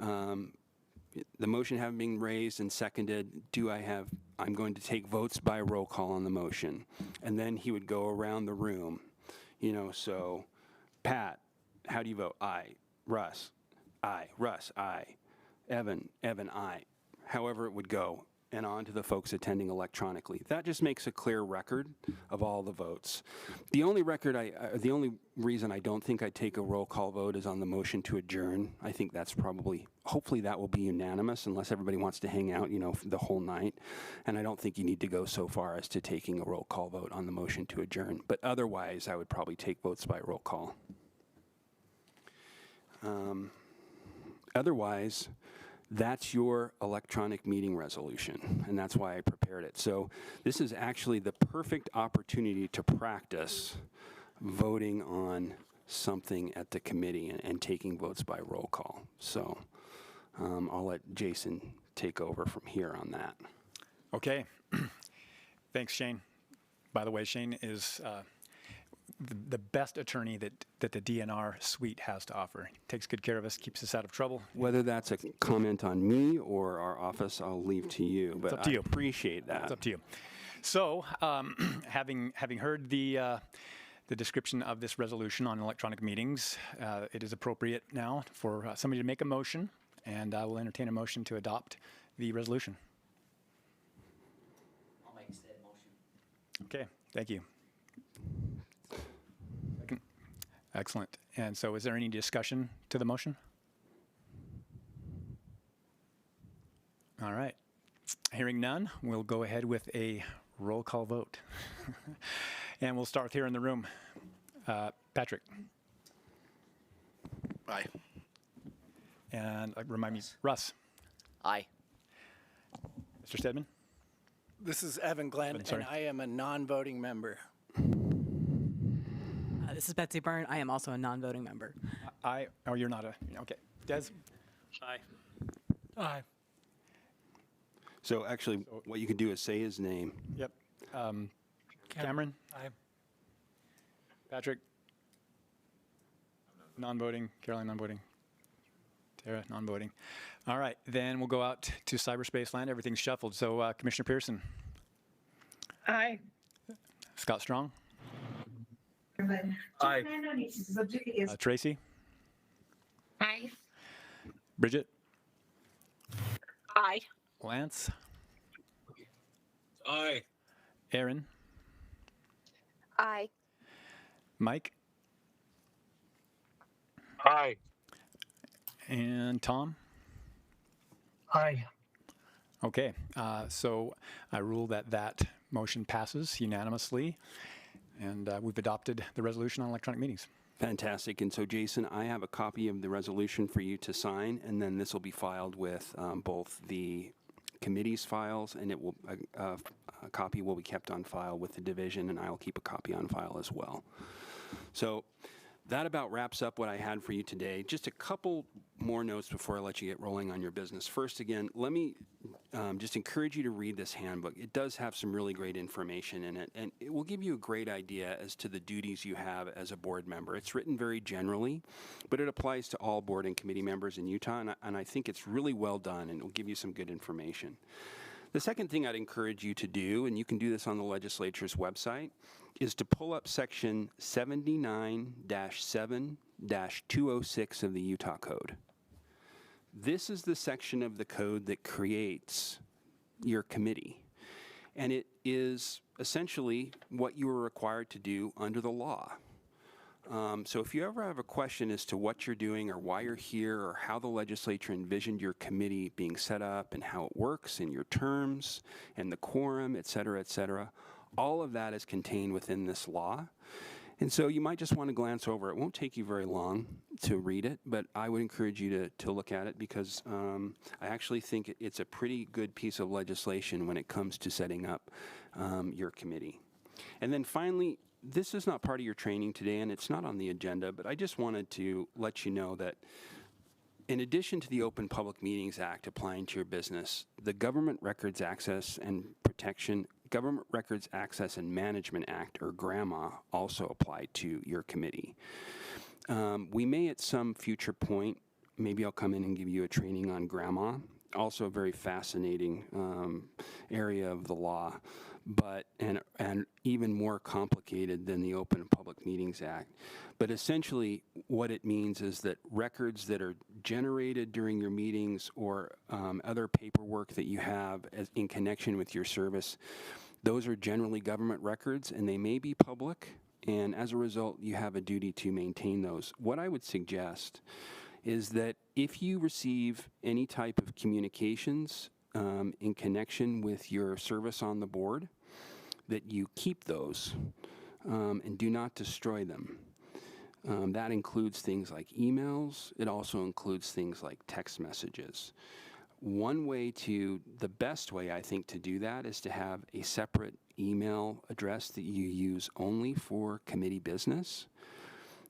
the motion having been raised and seconded, I'm going to take votes by roll call on the motion. And then he would go around the room, so Pat, how do you vote? Aye. Russ, aye. Russ, aye. Evan, aye. However it would go, and on to the folks attending electronically. That just makes a clear record of all the votes. The only reason I don't think I'd take a roll call vote is on the motion to adjourn. I think that's hopefully that will be unanimous unless everybody wants to hang out, the whole night. And I don't think you need to go so far as to taking a roll call vote on the motion to adjourn. But otherwise, I would probably take votes by roll call. Otherwise, that's your electronic meeting resolution, and that's why I prepared it. So this is actually the perfect opportunity to practice voting on something at the committee and taking votes by roll call. So I'll let Jason take over from here on that. Okay. Thanks, Shane. By the way, Shane is the best attorney that the DNR suite has to offer. He takes good care of us, keeps us out of trouble. Whether that's a comment on me or our office, I'll leave to you. But It's up to you. I appreciate that. It's up to you. So, having heard the description of this resolution on electronic meetings, it is appropriate now for somebody to make a motion, and I will entertain a motion to adopt the resolution. I'll make said motion. Okay, thank you. Excellent. And so is there any discussion to the motion? All right. Hearing none, we'll go ahead with a roll call vote. And we'll start here in the room. Patrick. Aye. And remind me, Russ. Aye. Mr. Stedman? This is Evan Glenn, sorry. and I am a non-voting member. This is Betsy Byrne. I am also a non-voting member. Oh, you're not okay. Des? Aye. Aye. So actually, what you can do is say his name. Yep. Cameron? Aye. Patrick? Non-voting. Caroline, non-voting. Tara, non-voting. All right, then we'll go out to cyberspace land. Everything's shuffled. So Commissioner Pearson? Aye. Scott Strong? Aye. Tracy? Aye. Bridget? Aye. Lance? Aye. Aaron? Aye. Mike? Aye. And Tom? Aye. Okay, so I rule that motion passes unanimously, and we've adopted the resolution on electronic meetings. Fantastic. And so, Jason, I have a copy of the resolution for you to sign, and then this will be filed with both the committee's files, and it will a copy will be kept on file with the division, and I will keep a copy on file as well. So that about wraps up what I had for you today. Just a couple more notes before I let you get rolling on your business. First, again, let me just encourage you to read this handbook. It does have some really great information in it, and it will give you a great idea as to the duties you have as a board member. It's written very generally, but it applies to all board and committee members in Utah, and I think it's really well done, and it will give you some good information. The second thing I'd encourage you to do, and you can do this on the legislature's website, is to pull up section 79-7-206 of the Utah Code. This is the section of the code that creates your committee. And it is essentially what you are required to do under the law. So if you ever have a question as to what you're doing or why you're here or how the legislature envisioned your committee being set up and how it works and your terms and the quorum, et cetera, all of that is contained within this law. And so you might just want to glance over it. It won't take you very long to read it, but I would encourage you to look at it because I actually think it's a pretty good piece of legislation when it comes to setting up your committee. And then finally, this is not part of your training today, and it's not on the agenda, but I just wanted to let you know that in addition to the Open Public Meetings Act applying to your business, the Government Records Access and Government Records Access and Management Act, or GRAMA, also apply to your committee. We may at some future point, maybe I'll come in and give you a training on GRAMA, also a very fascinating area of the law, but and even more complicated than the Open Public Meetings Act. But essentially what it means is that records that are generated during your meetings or other paperwork that you have in connection with your service, those are generally government records and they may be public, and as a result you have a duty to maintain those. What I would suggest is that if you receive any type of communications in connection with your service on the board, that you keep those and do not destroy them. That includes things like emails. It also includes things like text messages. The best way I think to do that is to have a separate email address that you use only for committee business.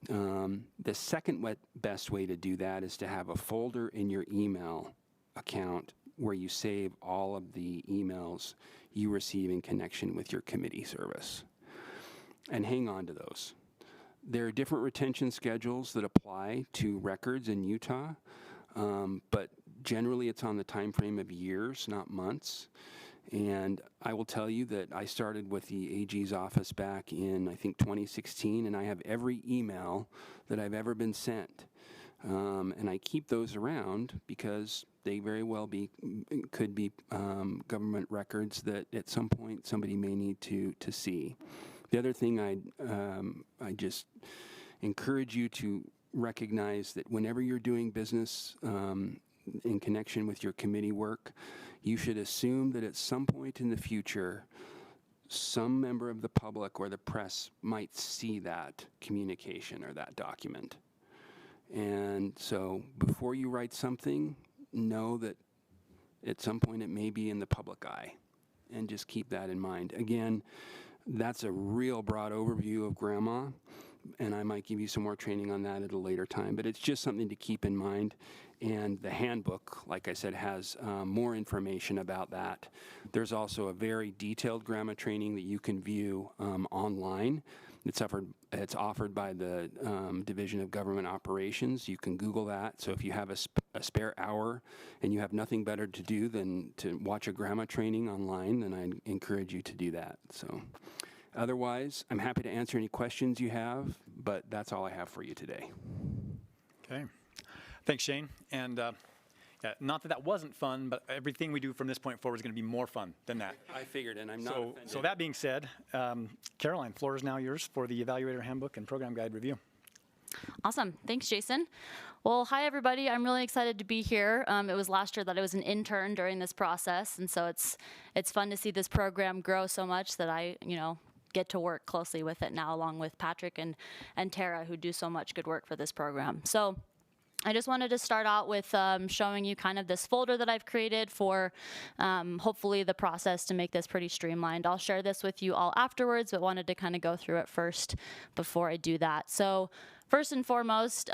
The second best way to do that is to have a folder in your email account where you save all of the emails you receive in connection with your committee service. And hang on to those. There are different retention schedules that apply to records in Utah, but generally it's on the time frame of years, not months. And I will tell you that I started with the AG's office back in, I think, 2016, and I have every email that I've ever been sent. And I keep those around because they very well could be government records that at some point somebody may need to see. The other thing I just encourage you to recognize that whenever you're doing business in connection with your committee work, you should assume that at some point in the future, some member of the public or the press might see that communication or that document. And so before you write something, know that at some point it may be in the public eye, and just keep that in mind. Again, that's a real broad overview of GRAMA, and I might give you some more training on that at a later time, but it's just something to keep in mind. And the handbook, like I said, has more information about that. There's also a very detailed GRAMA training that you can view online. It's offered by the Division of Government Operations. You can Google that. So if you have a spare hour and you have nothing better to do than to watch a GRAMA training online, then I encourage you to do that. So otherwise, I'm happy to answer any questions you have, but that's all I have for you today. Okay. Thanks, Shane. And yeah, not that wasn't fun, but everything we do from this point forward is going to be more fun than that. I figured, and I'm not offended. So that being said, Caroline, floor is now yours for the Evaluator Handbook and Program Guide review. Awesome. Thanks, Jason. Well, hi, everybody. I'm really excited to be here. It was last year that I was an intern during this process, and so it's fun to see this program grow so much that I, get to work closely with it now, along with Patrick and Tara, who do so much good work for this program. So I just wanted to start out with showing you kind of this folder that I've created for hopefully the process to make this pretty streamlined. I'll share this with you all afterwards, but wanted to kind of go through it first before I do that. So first and foremost,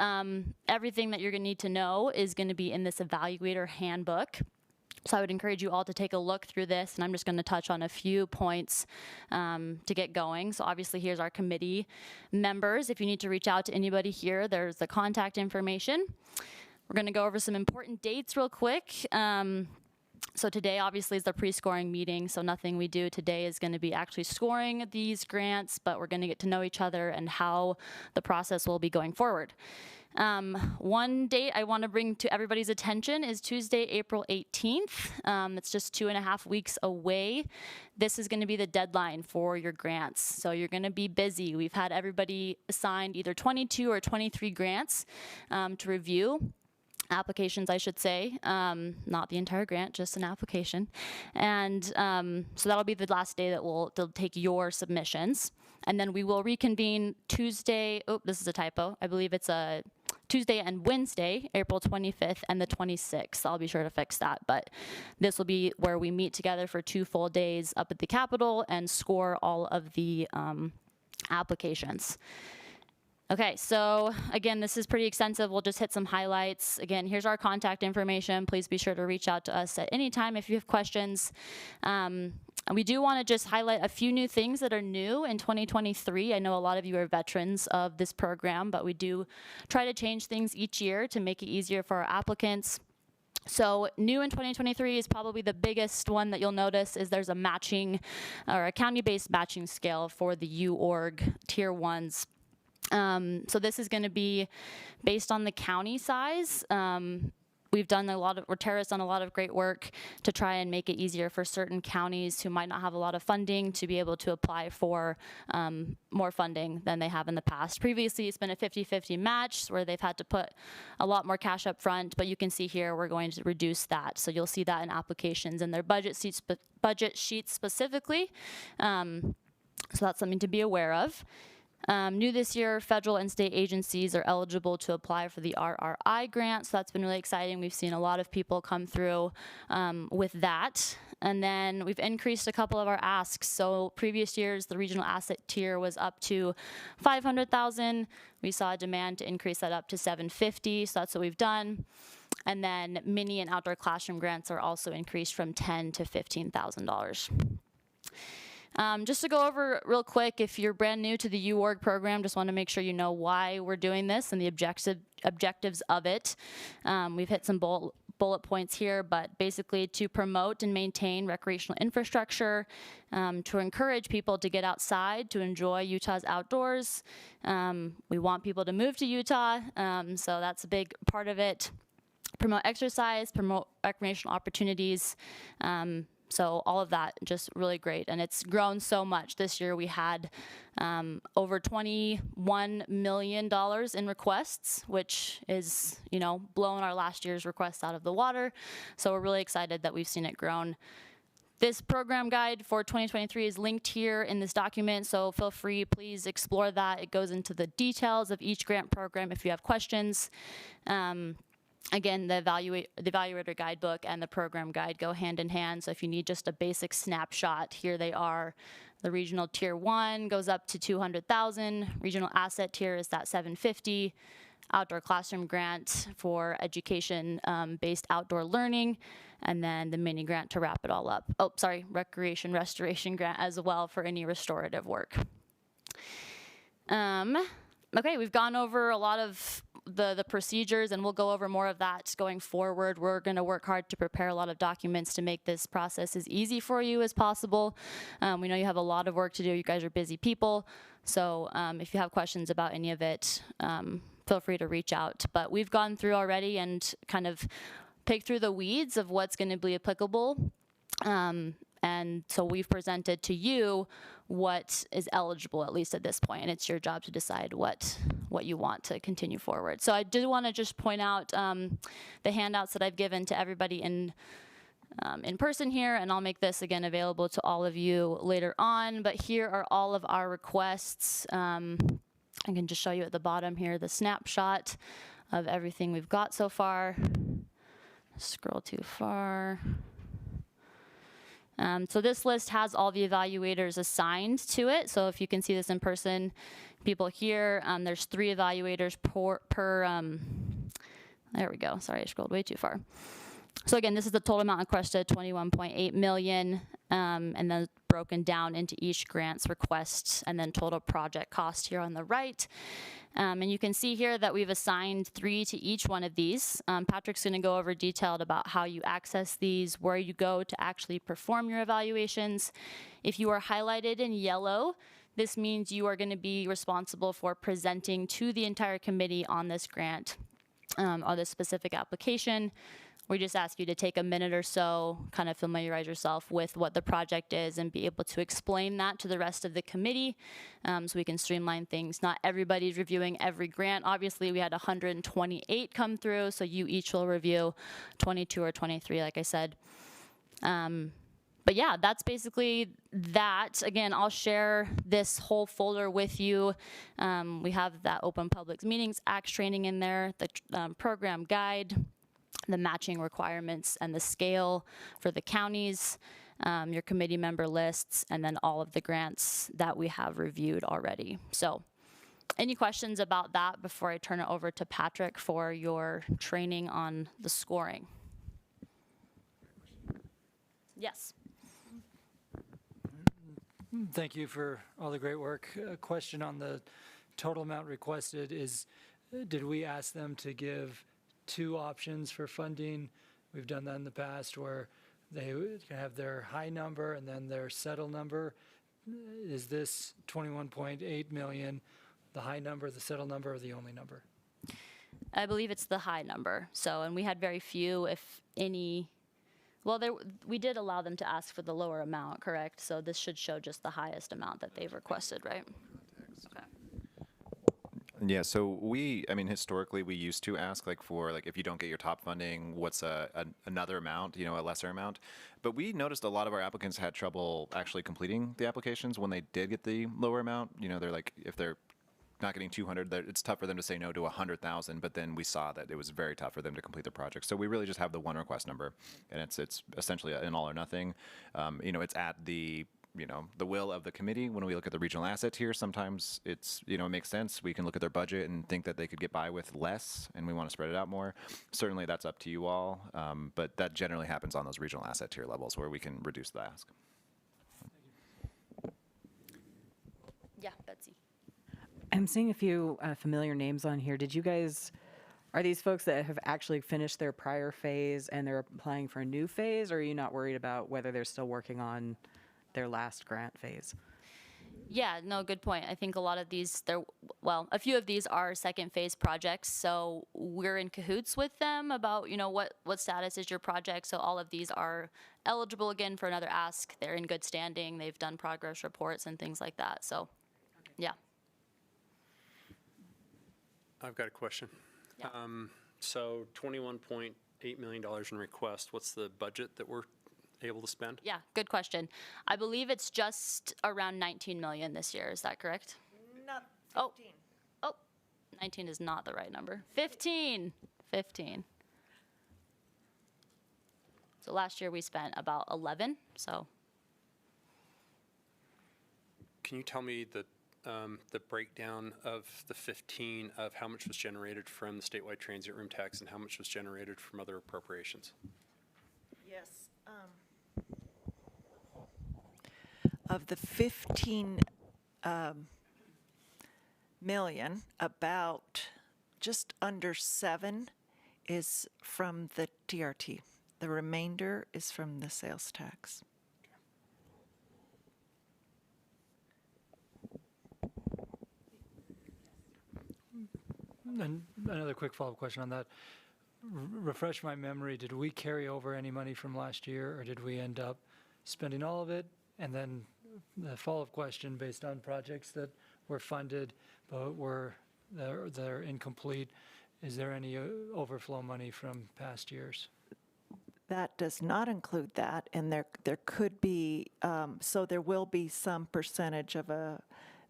everything that you're going to need to know is going to be in this Evaluator Handbook. So I would encourage you all to take a look through this, and I'm just going to touch on a few points to get going. So obviously here's our committee members. If you need to reach out to anybody here, there's the contact information. We're going to go over some important dates real quick. So today obviously is the pre-scoring meeting, so nothing we do today is going to be actually scoring these grants, but we're going to get to know each other and how the process will be going forward. One date I want to bring to everybody's attention is Tuesday, April 18th. It's just 2.5 weeks away. This is going to be the deadline for your grants. So you're going to be busy. We've had everybody assigned either 22 or 23 grants to review. Applications, I should say, not the entire grant, just an application. And so that'll be the last day that they'll take your submissions. And then we will reconvene Tuesday. Oh, this is a typo. I believe it's a Tuesday and Wednesday, April 25th and the 26th. I'll be sure to fix that. But this will be where we meet together for 2 full days up at the Capitol and score all of the applications. Okay, so again, this is pretty extensive. We'll just hit some highlights. Again, here's our contact information. Please be sure to reach out to us at any time if you have questions. And we do want to just highlight a few new things that are new in 2023. I know a lot of you are veterans of this program, but we do try to change things each year to make it easier for our applicants. So new in 2023 is probably the biggest one that you'll notice is there's a matching or a county-based matching scale for the U-Org Tier 1s. So this is going to be based on the county size. We've done Tara's done a lot of great work to try and make it easier for certain counties who might not have a lot of funding to be able to apply for more funding than they have in the past. Previously, it's been a 50-50 match where they've had to put a lot more cash up front, but you can see here we're going to reduce that. So you'll see that in applications and their budget sheets specifically. So that's something to be aware of. New this year, federal and state agencies are eligible to apply for the RRI grant, so that's been really exciting. We've seen a lot of people come through with that. And then we've increased a couple of our asks. So previous years, the regional asset tier was up to $500,000. We saw a demand to increase that up to $750,000, so that's what we've done. And then mini and outdoor classroom grants are also increased from $10,000 to $15,000. Just to go over real quick, if you're brand new to the U-Org program, just want to make sure you know why we're doing this and the objectives of it. We've hit some bullet points here, but basically to promote and maintain recreational infrastructure, to encourage people to get outside, to enjoy Utah's outdoors. We want people to move to Utah, so that's a big part of it. Promote exercise, promote recreational opportunities. So all of that, just really great. And it's grown so much. This year we had over $21 million in requests, which is, blowing our last year's requests out of the water. So we're really excited that we've seen it grown. This program guide for 2023 is linked here in this document, so feel free, please explore that. It goes into the details of each grant program if you have questions. Again, the evaluator guidebook and the program guide go hand in hand. So if you need just a basic snapshot, here they are. The regional tier 1 goes up to $200,000. Regional asset tier is that $750,000. Outdoor classroom grant for education-based outdoor learning, and then the mini grant to wrap it all up. Oh, sorry, recreation restoration grant as well for any restorative work. Okay, we've gone over a lot of the procedures, and we'll go over more of that going forward. We're going to work hard to prepare a lot of documents to make this process as easy for you as possible. We know you have a lot of work to do. You guys are busy people. So if you have questions about any of it, feel free to reach out. But we've gone through already and kind of picked through the weeds of what's going to be applicable. And so we've presented to you what is eligible, at least at this point, and it's your job to decide what you want to continue forward. So I did want to just point out the handouts that I've given to everybody in person here, and I'll make this again available to all of you later on. But here are all of our requests. I can just show you at the bottom here the snapshot of everything we've got so far. Scroll too far. So this list has all the evaluators assigned to it. So if you can see this in person, people here, there's 3 evaluators per there we go. Sorry, I scrolled way too far. So again, this is the total amount requested, $21.8 million, and then broken down into each grant's request, and then total project cost here on the right. And you can see here that we've assigned 3 to each one of these. Patrick's going to go over detailed about how you access these, where you go to actually perform your evaluations. If you are highlighted in yellow, This means you are going to be responsible for presenting to the entire committee on this grant, or this specific application. We just ask you to take a minute or so, kind of familiarize yourself with what the project is and be able to explain that to the rest of the committee, so we can streamline things. Not everybody's reviewing every grant. Obviously, we had 128 come through, so you each will review 22 or 23, like I said. But yeah, that's basically that. Again, I'll share this whole folder with you. We have that Open Public Meetings Act training in there, the program guide, the matching requirements and the scale for the counties, your committee member lists, and then all of the grants that we have reviewed already. So any questions about that before I turn it over to Patrick for your training on the scoring? Yes. Thank you for all the great work. A question on the total amount requested is, did we ask them to give 2 options for funding? We've done that in the past where they have their high number and then their settle number. Is this 21.8 million the high number, the settle number, or the only number? I believe it's the high number. So, and we had very few, if any. Well, we did allow them to ask for the lower amount, correct? So this should show just the highest amount that they've requested, right? Okay. Yeah, so historically we used to ask if you don't get your top funding, what's another amount, a lesser amount. But we noticed a lot of our applicants had trouble actually completing the applications when they did get the lower amount. They're like, if they're not getting 200, it's tough for them to say no to 100,000, but then we saw that it was very tough for them to complete the project. So we really just have the one request number, and it's essentially an all or nothing. It's at the will of the committee. When we look at the regional asset tier, sometimes it makes sense. We can look at their budget and think that they could get by with less, and we want to spread it out more. Certainly that's up to you all, but that generally happens on those regional asset tier levels where we can reduce the ask. Yeah, Betsy. I'm seeing a few familiar names on here. Are these folks that have actually finished their prior phase and they're applying for a new phase, or are you not worried about whether they're still working on their last grant phase? Yeah, no, good point. I think a lot of these, a few of these are second phase projects, so we're in cahoots with them about, what status is your project. So all of these are eligible again for another ask. They're in good standing. They've done progress reports and things like that. So, yeah. I've got a question. Yeah. So $21.8 million in request, what's the budget that we're able to spend? Yeah, good question. I believe it's just around 19 million this year. Is that correct? Not 15. Oh, 19 is not the right number. 15. So last year we spent about 11, so. Can you tell me the breakdown of the 15 of how much was generated from the statewide transient room tax and how much was generated from other appropriations? Yes. Of the 15 million, about just under 7 is from the TRT. The remainder is from the sales tax. And another quick follow-up question on that. Refresh my memory, did we carry over any money from last year, or did we end up spending all of it? And then the follow-up question based on projects that were funded but they're incomplete, is there any overflow money from past years? That does not include that, and there could be, so there will be some percentage of $1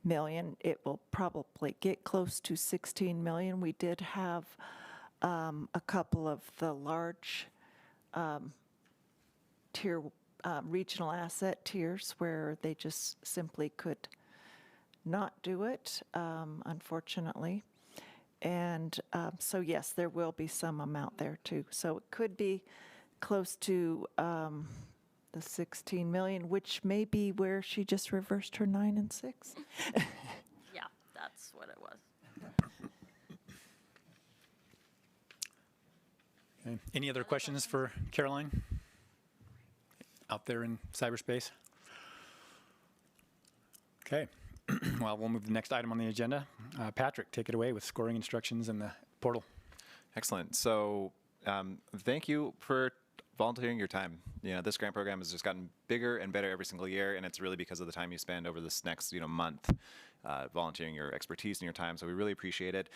million. It will probably get close to 16 million. We did have a couple of the large tier regional asset tiers where they just simply could not do it, unfortunately. And so yes, there will be some amount there too. So it could be close to the 16 million, which may be where she just reversed her 9 and 6. Yeah, that's what it was. Okay. Any other questions for Caroline out there in cyberspace? Okay. well, we'll move to the next item on the agenda. Patrick, take it away with scoring instructions in the portal. Excellent. So thank you for volunteering your time. This grant program has just gotten bigger and better every single year, and it's really because of the time you spend over this next month volunteering your expertise and your time. So we really appreciate it.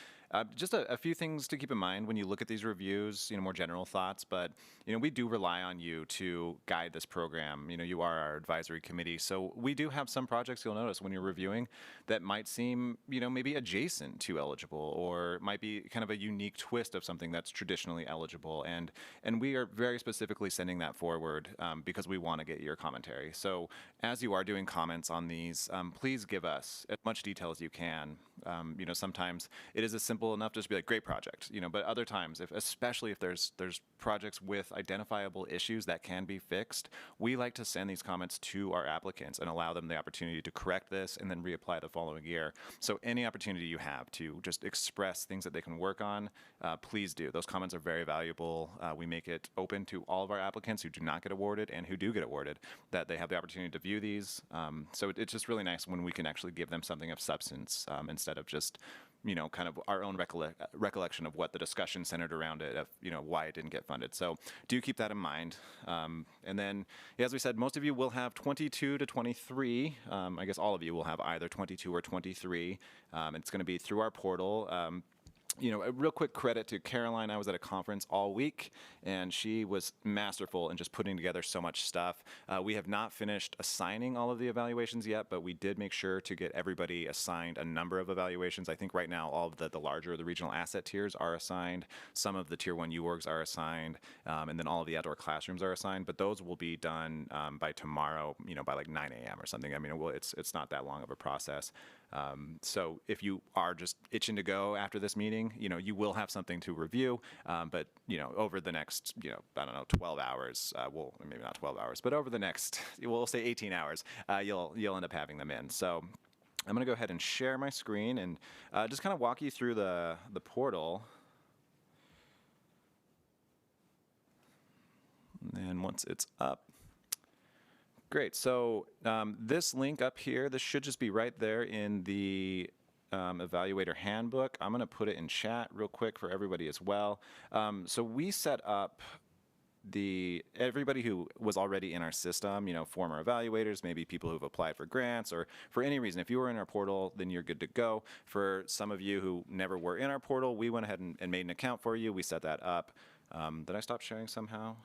Just a few things to keep in mind when you look at these reviews, more general thoughts, but we do rely on you to guide this program. You are our advisory committee, so we do have some projects you'll notice when you're reviewing that might seem maybe adjacent to eligible, or might be kind of a unique twist of something that's traditionally eligible, and we are very specifically sending that forward because we want to get your commentary. So as you are doing comments on these, please give us as much detail as you can. Sometimes it is as simple enough to just be like, great project, but other times, especially if there's projects with identifiable issues that can be fixed, we like to send these comments to our applicants and allow them the opportunity to correct this and then reapply the following year. So any opportunity you have to just express things that they can work on, please do. Those comments are very valuable. We make it open to all of our applicants who do not get awarded and who do get awarded, that they have the opportunity to view these. So it's just really nice when we can actually give them something of substance instead of just kind of our own recollection of what the discussion centered around it, of why it didn't get funded. So do keep that in mind. And then, as we said, most of you will have 22 to 23. I guess all of you will have either 22 or 23. It's going to be through our portal. A real quick credit to Caroline. I was at a conference all week, and she was masterful in just putting together so much stuff. We have not finished assigning all of the evaluations yet, but we did make sure to get everybody assigned a number of evaluations. I think right now all of the larger, the regional asset tiers are assigned. Some of the Tier 1 UORGs are assigned, and then all of the outdoor classrooms are assigned, but those will be done by tomorrow, by like 9 a.m. or something. I mean, it's not that long of a process. So if you are just itching to go after this meeting, you will have something to review, but over the next, 12 hours, well, maybe not 12 hours, but over the next, we'll say 18 hours, you'll end up having them in. So I'm going to go ahead and share my screen and just kind of walk you through the portal. And once it's up, great. So this link up here, this should just be right there in the evaluator handbook. I'm going to put it in chat real quick for everybody as well. So we set up everybody who was already in our system, former evaluators, maybe people who've applied for grants, or for any reason. If you were in our portal, then you're good to go. For some of you who never were in our portal, we went ahead and made an account for you. We set that up. Did I stop sharing somehow?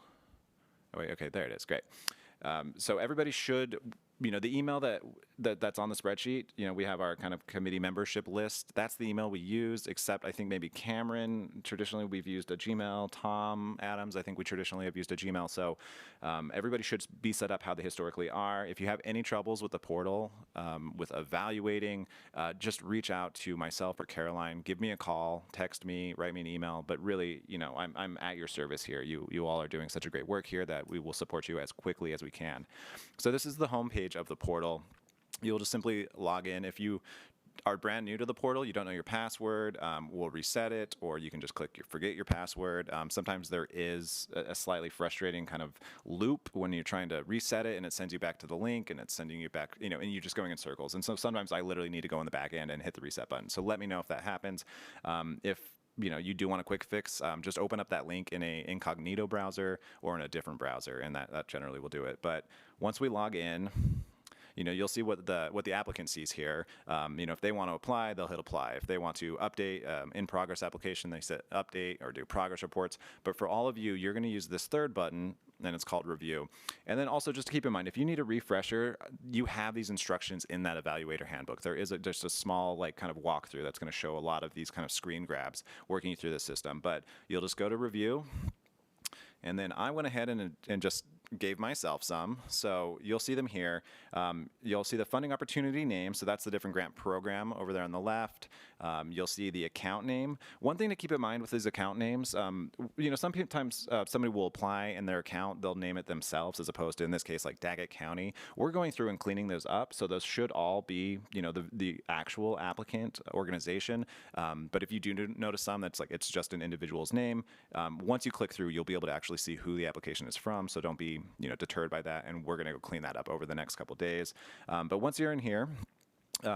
Oh, wait, okay, there it is. Great. So everybody should, the email that's on the spreadsheet, we have our kind of committee membership list. That's the email we use, except I think maybe Cameron, traditionally we've used a Gmail. Tom Adams, I think we traditionally have used a Gmail. So everybody should be set up how they historically are. If you have any troubles with the portal, with evaluating, just reach out to myself or Caroline. Give me a call, text me, write me an email. But really, I'm at your service here. You all are doing such a great work here that we will support you as quickly as we can. So this is the home page of the portal. You'll just simply log in. If you are brand new to the portal, you don't know your password, we'll reset it, or you can just click forget your password. Sometimes there is a slightly frustrating kind of loop when you're trying to reset it and it sends you back to the link and it's sending you back, and you're just going in circles. And so sometimes I literally need to go in the back end and hit the reset button. So let me know if that happens. If you do want a quick fix, just open up that link in a incognito browser or in a different browser, and that generally will do it. But once we log in, you'll see what the applicant sees here. If they want to apply, they'll hit apply. If they want to update in progress application, they set update or do progress reports. But for all of you, you're going to use this third button, and it's called review. And then also just to keep in mind, if you need a refresher, you have these instructions in that evaluator handbook. There is just a small kind of walkthrough that's going to show a lot of these kind of screen grabs working you through the system. But you'll just go to review. And then I went ahead and just gave myself some. So you'll see them here. You'll see the funding opportunity name. So that's the different grant program over there on the left. You'll see the account name. One thing to keep in mind with these account names, sometimes somebody will apply in their account, they'll name it themselves as opposed to, in this case, like Daggett County. We're going through and cleaning those up. So those should all be, the actual applicant organization. But if you do notice some that's it's just an individual's name, once you click through, you'll be able to actually see who the application is from. So don't be deterred by that, and we're going to go clean that up over the next couple days. But once you're in here,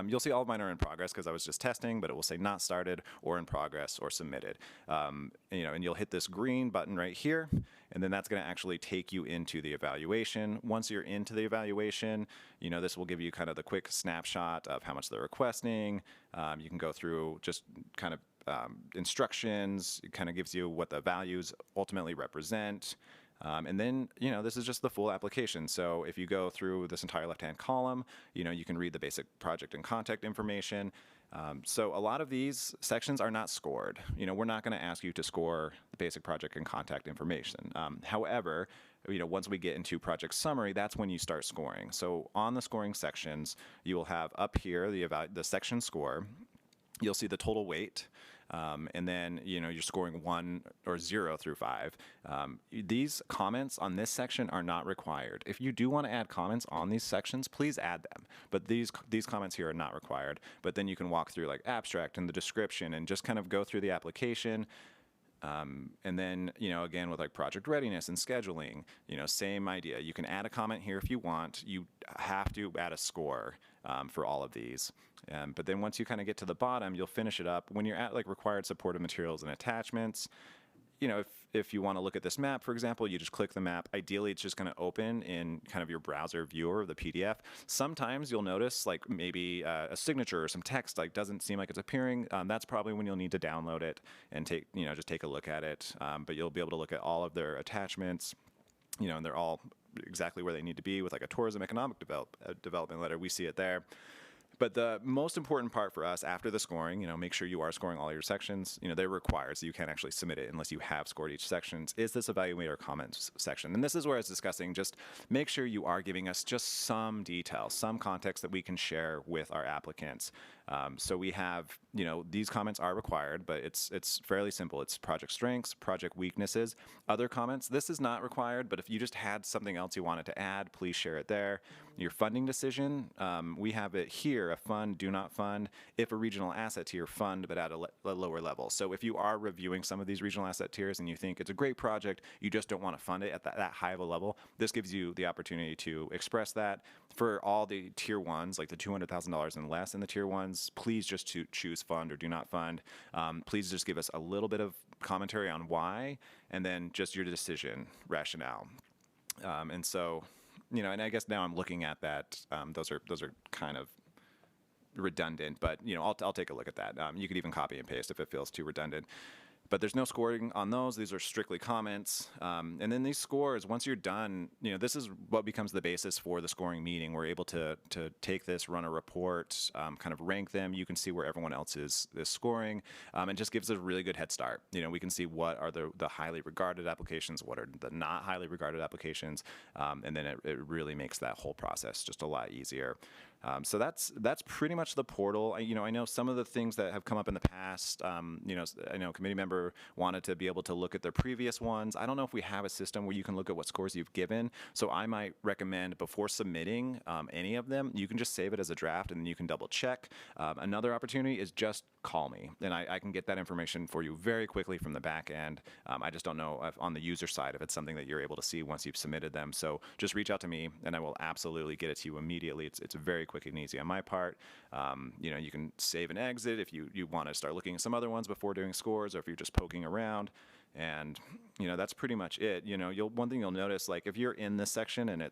You'll see all of mine are in progress because I was just testing, but it will say not started or in progress or submitted. And you'll hit this green button right here, and then that's going to actually take you into the evaluation. Once you're into the evaluation, this will give you kind of the quick snapshot of how much they're requesting. You can go through just kind of instructions. It kind of gives you what the values ultimately represent. And then, this is just the full application. So if you go through this entire left-hand column, you can read the basic project and contact information. So a lot of these sections are not scored. We're not going to ask you to score the basic project and contact information. However, once we get into project summary, that's when you start scoring. So on the scoring sections, you will have up here the section score. You'll see the total weight. And then, you're scoring 1 or 0 through 5. These comments on this section are not required. If you do want to add comments on these sections, please add them. But these comments here are not required. But then you can walk through like abstract and the description and just kind of go through the application. And then, again, with like project readiness and scheduling, same idea. You can add a comment here if you want. You have to add a score for all of these. But then once you kind of get to the bottom, you'll finish it up. When you're at like required supported materials and attachments, if you want to look at this map, for example, you just click the map. Ideally, it's just going to open in kind of your browser viewer of the PDF. Sometimes you'll notice like maybe a signature or some text like doesn't seem like it's appearing. That's probably when you'll need to download it and just take a look at it. But you'll be able to look at all of their attachments, and they're all exactly where they need to be with like a tourism economic development letter. We see it there. But the most important part for us after the scoring, make sure you are scoring all your sections. They're required, so you can't actually submit it unless you have scored each section, is this evaluator comments section. And this is where I was discussing, just make sure you are giving us just some detail, some context that we can share with our applicants. So we have, these comments are required, but it's fairly simple. It's project strengths, project weaknesses, other comments. This is not required, but if you just had something else you wanted to add, please share it there. Your funding decision, we have it here, a fund, do not fund, if a regional asset tier fund, but at a lower level. So if you are reviewing some of these regional asset tiers and you think it's a great project, you just don't want to fund it at that high of a level, this gives you the opportunity to express that. For all the tier ones, like the $200,000 and less in the tier ones, please just choose fund or do not fund. Please just give us a little bit of commentary on why, and then just your decision rationale. And so, and I guess now I'm looking at that. Those are kind of redundant, but I'll take a look at that. You could even copy and paste if it feels too redundant. But there's no scoring on those. These are strictly comments. And then these scores, once you're done, this is what becomes the basis for the scoring meeting. We're able to take this, run a report, kind of rank them. You can see where everyone else is scoring. And just gives us a really good head start. We can see what are the highly regarded applications, what are the not highly regarded applications. And then it really makes that whole process just a lot easier. So that's pretty much the portal. I know some of the things that have come up in the past. I know a committee member wanted to be able to look at their previous ones. I don't know if we have a system where you can look at what scores you've given. So I might recommend before submitting any of them, you can just save it as a draft and then you can double check. Another opportunity is just call me, and I can get that information for you very quickly from the back end. I just don't know on the user side if it's something that you're able to see once you've submitted them. So just reach out to me and I will absolutely get it to you immediately. It's very quick and easy on my part. You can save and exit if you want to start looking at some other ones before doing scores, or if you're just poking around. And that's pretty much it. One thing you'll notice, like if you're in this section and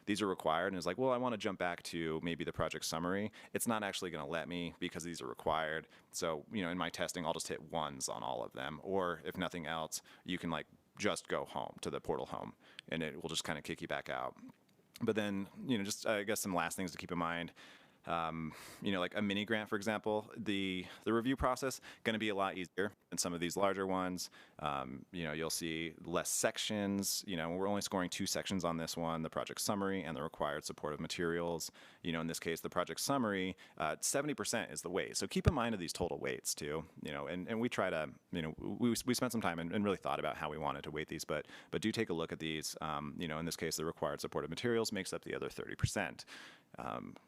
these are required and it's like, well, I want to jump back to maybe the project summary, it's not actually going to let me because these are required. So in my testing, I'll just hit ones on all of them, or if nothing else, you can like just go home to the portal home and it will just kind of kick you back out. But then just I guess some last things to keep in mind. Like a mini grant, for example, the review process going to be a lot easier than some of these larger ones. You'll see less sections. We're only scoring 2 sections on this one, the project summary and the required supportive materials. In this case, the project summary, 70% is the weight. So keep in mind of these total weights too. And we try to, we spent some time and really thought about how we wanted to weight these, but do take a look at these. In this case, the required supportive materials makes up the other 30%.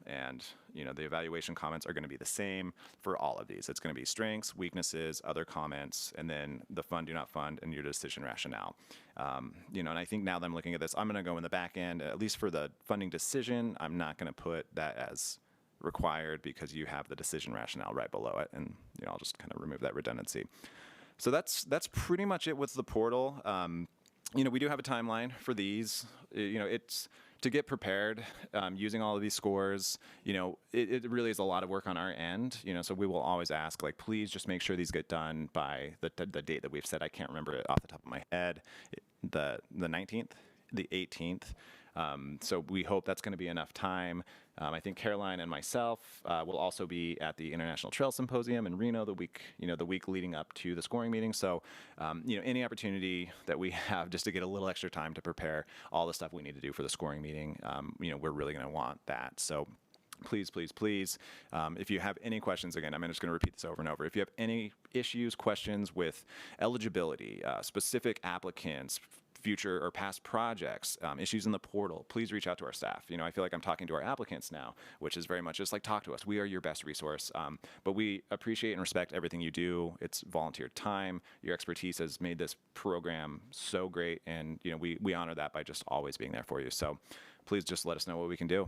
And the evaluation comments are going to be the same for all of these. It's going to be strengths, weaknesses, other comments, and then the fund, do not fund, and your decision rationale. And I think now that I'm looking at this, I'm going to go in the back end, at least for the funding decision, I'm not going to put that as required because you have the decision rationale right below it. And, I'll just kind of remove that redundancy. So that's pretty much it with the portal. We do have a timeline for these. It's to get prepared using all of these scores. It really is a lot of work on our end. So we will always ask, like, please just make sure these get done by the date that we've set. I can't remember it off the top of my head. The 19th, the 18th. So we hope that's going to be enough time. I think Caroline and myself will also be at the International Trail Symposium in Reno the week leading up to the scoring meeting. So, any opportunity that we have just to get a little extra time to prepare all the stuff we need to do for the scoring meeting, we're really going to want that. So, please, please, please, if you have any questions, again, I'm just going to repeat this over and over. If you have any issues, questions with eligibility, specific applicants, future or past projects, issues in the portal, please reach out to our staff. I feel like I'm talking to our applicants now, which is very much just like, talk to us. We are your best resource. But we appreciate and respect everything you do. It's volunteer time. Your expertise has made this program so great. And, we honor that by just always being there for you. So please just let us know what we can do.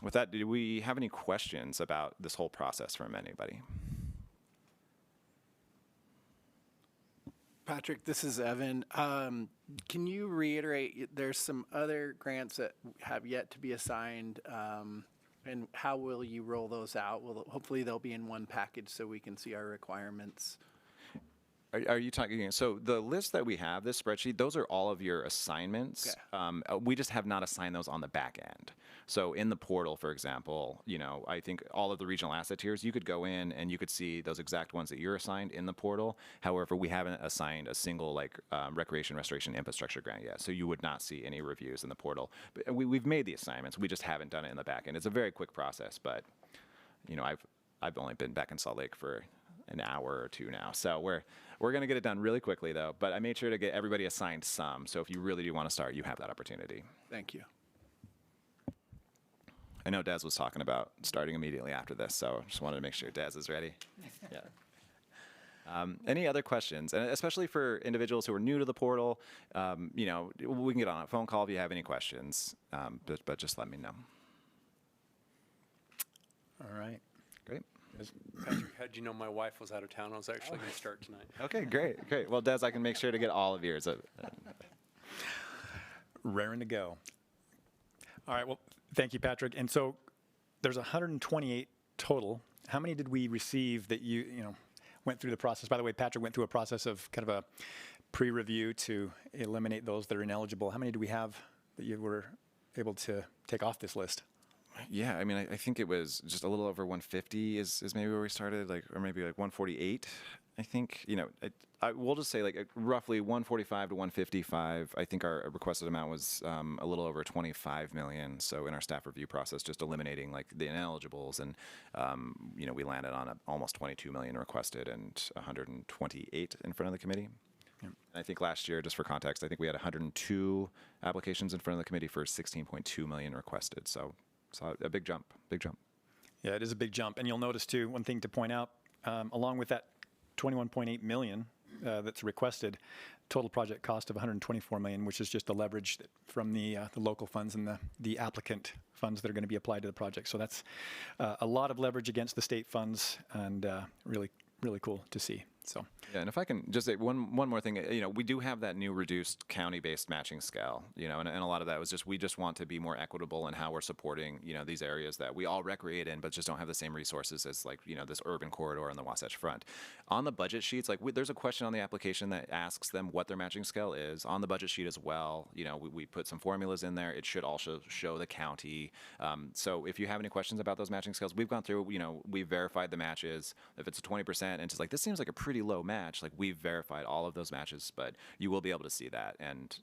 With that, do we have any questions about this whole process from anybody? Patrick, this is Evan. Can you reiterate, there's some other grants that have yet to be assigned, and how will you roll those out? Hopefully they'll be in one package so we can see our requirements. Are you talking? So the list that we have, this spreadsheet, those are all of your assignments. Okay. We just have not assigned those on the back end. So in the portal, for example, I think all of the regional asset tiers, you could go in and you could see those exact ones that you're assigned in the portal. However, we haven't assigned a single recreation restoration infrastructure grant yet. So you would not see any reviews in the portal. But we've made the assignments. We just haven't done it in the back end. It's a very quick process, but I've only been back in Salt Lake for an hour or two now. So we're going to get it done really quickly, though. But I made sure to get everybody assigned some. So if you really do want to start, you have that opportunity. Thank you. I know Des was talking about starting immediately after this, so just wanted to make sure Des is ready. Yeah. Any other questions? And especially for individuals who are new to the portal, we can get on a phone call if you have any questions, but just let me know. All right. Great. Patrick, how'd you know my wife was out of town? I was actually going to start tonight. Okay, great. Well, Des, I can make sure to get all of yours. Raring to go. All right, well, thank you, Patrick. And so there's 128 total. How many did we receive that you went through the process? By the way, Patrick went through a process of kind of a pre-review to eliminate those that are ineligible. How many do we have that you were able to take off this list? Yeah, I mean, I think it was just a little over 150 is maybe where we started, or maybe 148. I think, we'll just say roughly 145 to 155. I think our requested amount was a little over 25 million. So in our staff review process, just eliminating the ineligibles, and we landed on almost 22 million requested and 128 in front of the committee. Yeah. I think last year, just for context, I think we had 102 applications in front of the committee for 16.2 million requested. So a big jump. Yeah, it is a big jump. And you'll notice, too, one thing to point out, along with that 21.8 million that's requested, total project cost of 124 million, which is just the leverage from the local funds and the applicant funds that are going to be applied to the project. So that's a lot of leverage against the state funds, and really, really cool to see. So yeah, and if I can just say one more thing, we do have that new reduced county-based matching scale, and a lot of that was just, we just want to be more equitable in how we're supporting, these areas that we all recreate in, but just don't have the same resources as this urban corridor on the Wasatch Front. On the budget sheets, there's a question on the application that asks them what their matching scale is. On the budget sheet as well, we put some formulas in there. It should also show the county. So if you have any questions about those matching scales, we've gone through, we've verified the matches. If it's a 20% and it's this seems like a pretty low match, we've verified all of those matches, but you will be able to see that. And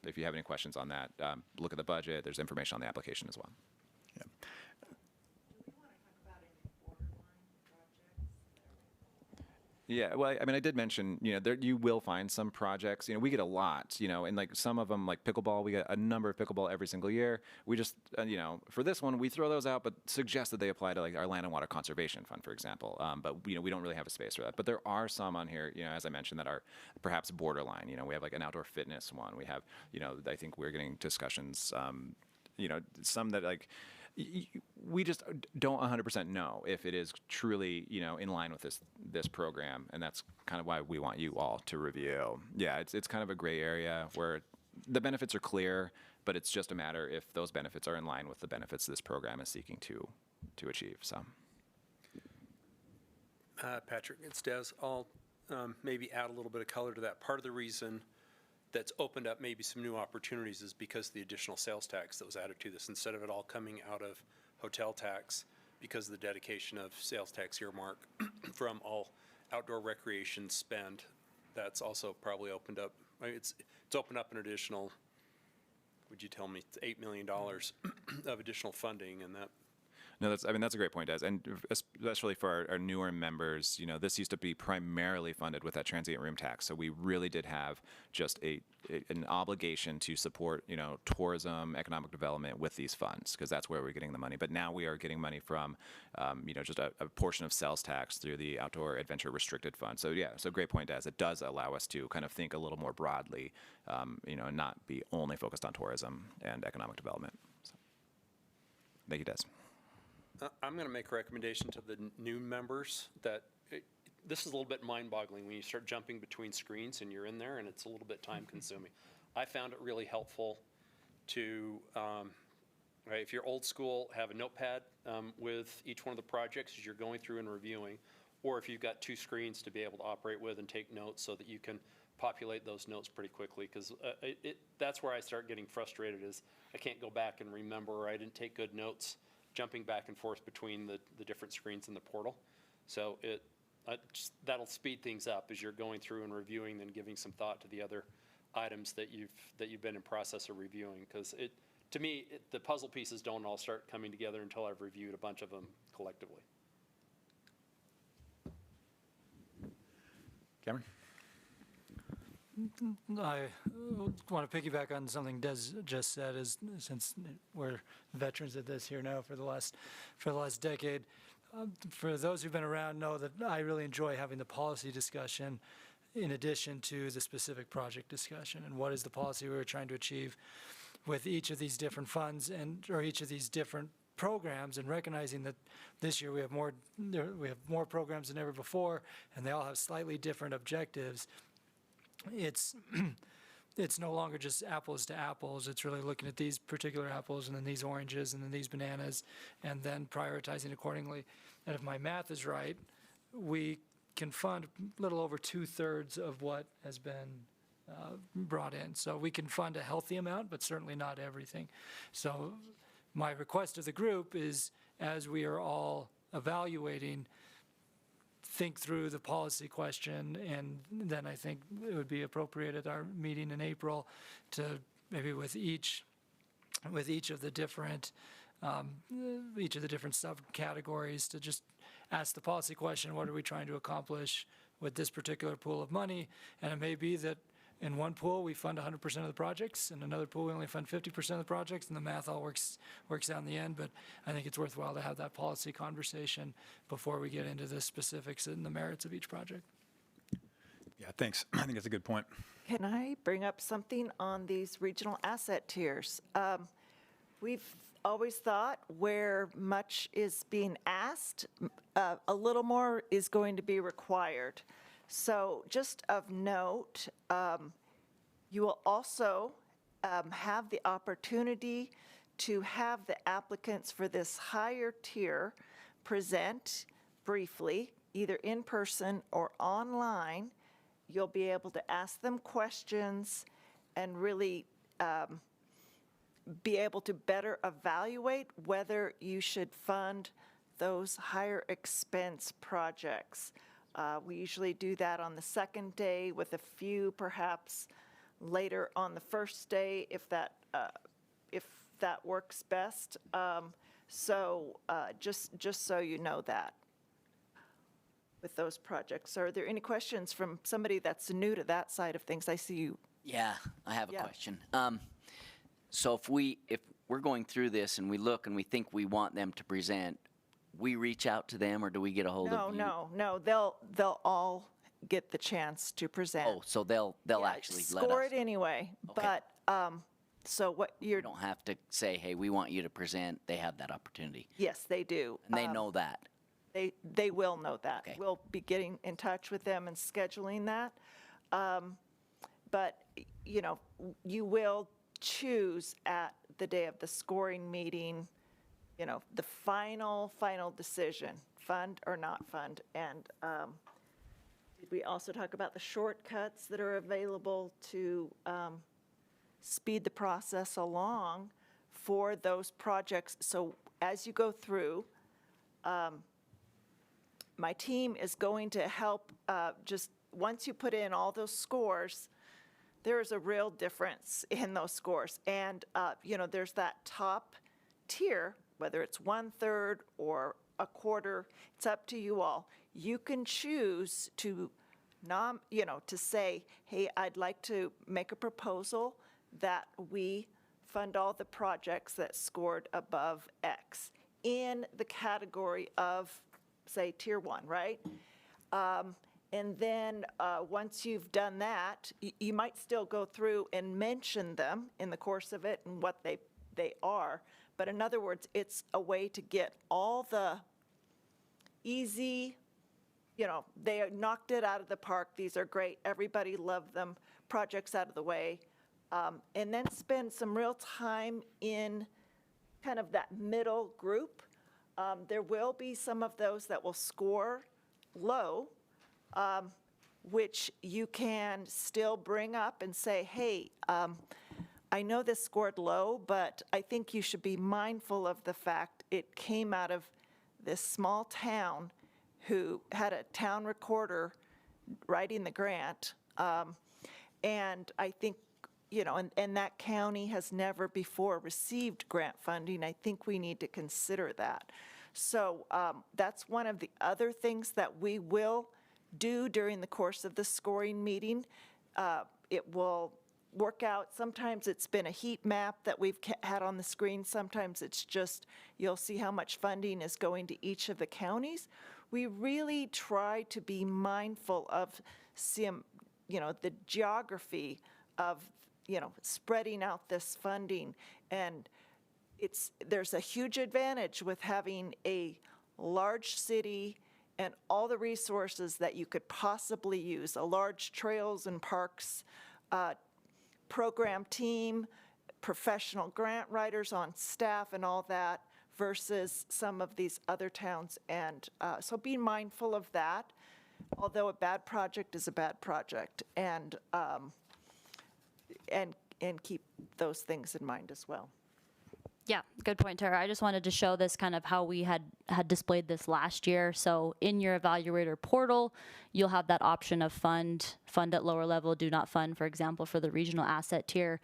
if you have any questions on that, look at the budget. There's information on the application as well. Yeah. Yeah, well, I mean, I did mention, there you will find some projects. We get a lot, and some of them, like pickleball, we get a number of pickleball every single year. We just, for this one, we throw those out, but suggest that they apply to our Land and Water Conservation Fund, for example. But we don't really have a space for that. But there are some on here, as I mentioned, that are perhaps borderline. We have an outdoor fitness one. We have, I think we're getting discussions. Some that we just don't 100% know if it is truly, in line with this program, and that's kind of why we want you all to review. Yeah, it's kind of a gray area where the benefits are clear, but it's just a matter if those benefits are in line with the benefits this program is seeking to achieve. So, Patrick, it's Des. I'll maybe add a little bit of color to that. Part of the reason that's opened up maybe some new opportunities is because of the additional sales tax that was added to this, instead of it all coming out of hotel tax, because of the dedication of sales tax earmark from all outdoor recreation spend. That's also probably opened up. It's opened up an additional, would you tell me, it's $8 million of additional funding, and that. No, that's a great point, Des, and especially for our newer members. This used to be primarily funded with that transient room tax, so we really did have just an obligation to support tourism, economic development with these funds, because that's where we're getting the money. But now we are getting money from just a portion of sales tax through the Outdoor Adventure Restricted Fund. So yeah, so great point, Des. It does allow us to kind of think a little more broadly, and not be only focused on tourism and economic development. So, thank you, Des. I'm going to make a recommendation to the new members that this is a little bit mind-boggling when you start jumping between screens and you're in there, and it's a little bit time-consuming. I found it really helpful to, if you're old school, have a notepad with each one of the projects as you're going through and reviewing, or if you've got two screens to be able to operate with and take notes so that you can populate those notes pretty quickly, because that's where I start getting frustrated, is I can't go back and remember, or I didn't take good notes jumping back and forth between the different screens in the portal. So that'll speed things up as you're going through and reviewing and giving some thought to the other items that you've been in process of reviewing. Because to me, the puzzle pieces don't all start coming together until I've reviewed a bunch of them collectively. Cameron? I want to piggyback on something Des just said, since we're veterans at this here now for the last decade. For those who've been around know that I really enjoy having the policy discussion in addition to the specific project discussion, and what is the policy we're trying to achieve with each of these different funds or each of these different programs, and recognizing that this year we have more programs than ever before, and they all have slightly different objectives. It's no longer just apples to apples. It's really looking at these particular apples and then these oranges and then these bananas, and then prioritizing accordingly. And if my math is right, we can fund a little over 2/3 of what has been brought in. So we can fund a healthy amount, but certainly not everything. So my request of the group is, as we are all evaluating, think through the policy question, and then I think it would be appropriate at our meeting in April to maybe with each of the different subcategories to just ask the policy question: what are we trying to accomplish with this particular pool of money? And it may be that in one pool we fund 100% of the projects, in another pool we only fund 50% of the projects, and the math all works out in the end. But I think it's worthwhile to have that policy conversation before we get into the specifics and the merits of each project. Yeah, thanks. I think that's a good point. Can I bring up something on these regional asset tiers? We've always thought where much is being asked, a little more is going to be required. So just of note, you will also have the opportunity to have the applicants for this higher tier present briefly, either in person or online. You'll be able to ask them questions and really be able to better evaluate whether you should fund those higher expense projects. We usually do that on the second day, with a few perhaps later on the first day, if that works best. So just so you know that with those projects. Are there any questions from somebody that's new to that side of things? I see you. Yeah, I have a question. So if we're going through this and we look and we think we want them to present, we reach out to them, or do we get a hold of you? No. They'll all get the chance to present. Oh, so they'll actually let us. Score it anyway. Okay. But So what you're, You don't have to say, hey, we want you to present. They have that opportunity. yes, they do. And they know that. They will know that. Okay. We'll be getting in touch with them and scheduling that. But, you know, you will choose at the day of the scoring meeting, you know, the final decision, fund or not fund. And did we also talk about the shortcuts that are available to speed the process along for those projects? So as you go through, my team is going to help, just once you put in all those scores, there is a real difference in those scores. And, you know, there's that top tier, whether it's 1/3 or a quarter, it's up to you all. You can choose to, you know, to say, hey, I'd like to make a proposal that we fund all the projects that scored above X in the category of, say, tier 1, right? And then once you've done that, you might still go through and mention them in the course of it and what they are. But in other words, it's a way to get all the easy, you know, they knocked it out of the park. These are great. Everybody loved them. Projects out of the way. And then spend some real time in kind of that middle group. There will be some of those that will score low, which you can still bring up and say, hey, I know this scored low, but I think you should be mindful of the fact it came out of this small town who had a town recorder writing the grant. And I think, you know, and that county has never before received grant funding. I think we need to consider that. So that's one of the other things that we will do during the course of the scoring meeting. It will work out. Sometimes it's been a heat map that we've had on the screen. Sometimes it's just, you'll see how much funding is going to each of the counties. We really try to be mindful of some, you know, the geography of, you know, spreading out this funding. And there's a huge advantage with having a large city and all the resources that you could possibly use, a large trails and parks program team, professional grant writers on staff and all that, versus some of these other towns. And so be mindful of that, although a bad project is a bad project, and keep those things in mind as well. Yeah, good point, Tara. I just wanted to show this kind of how we had displayed this last year. So in your evaluator portal, you'll have that option of fund at lower level, do not fund, for example, for the regional asset tier.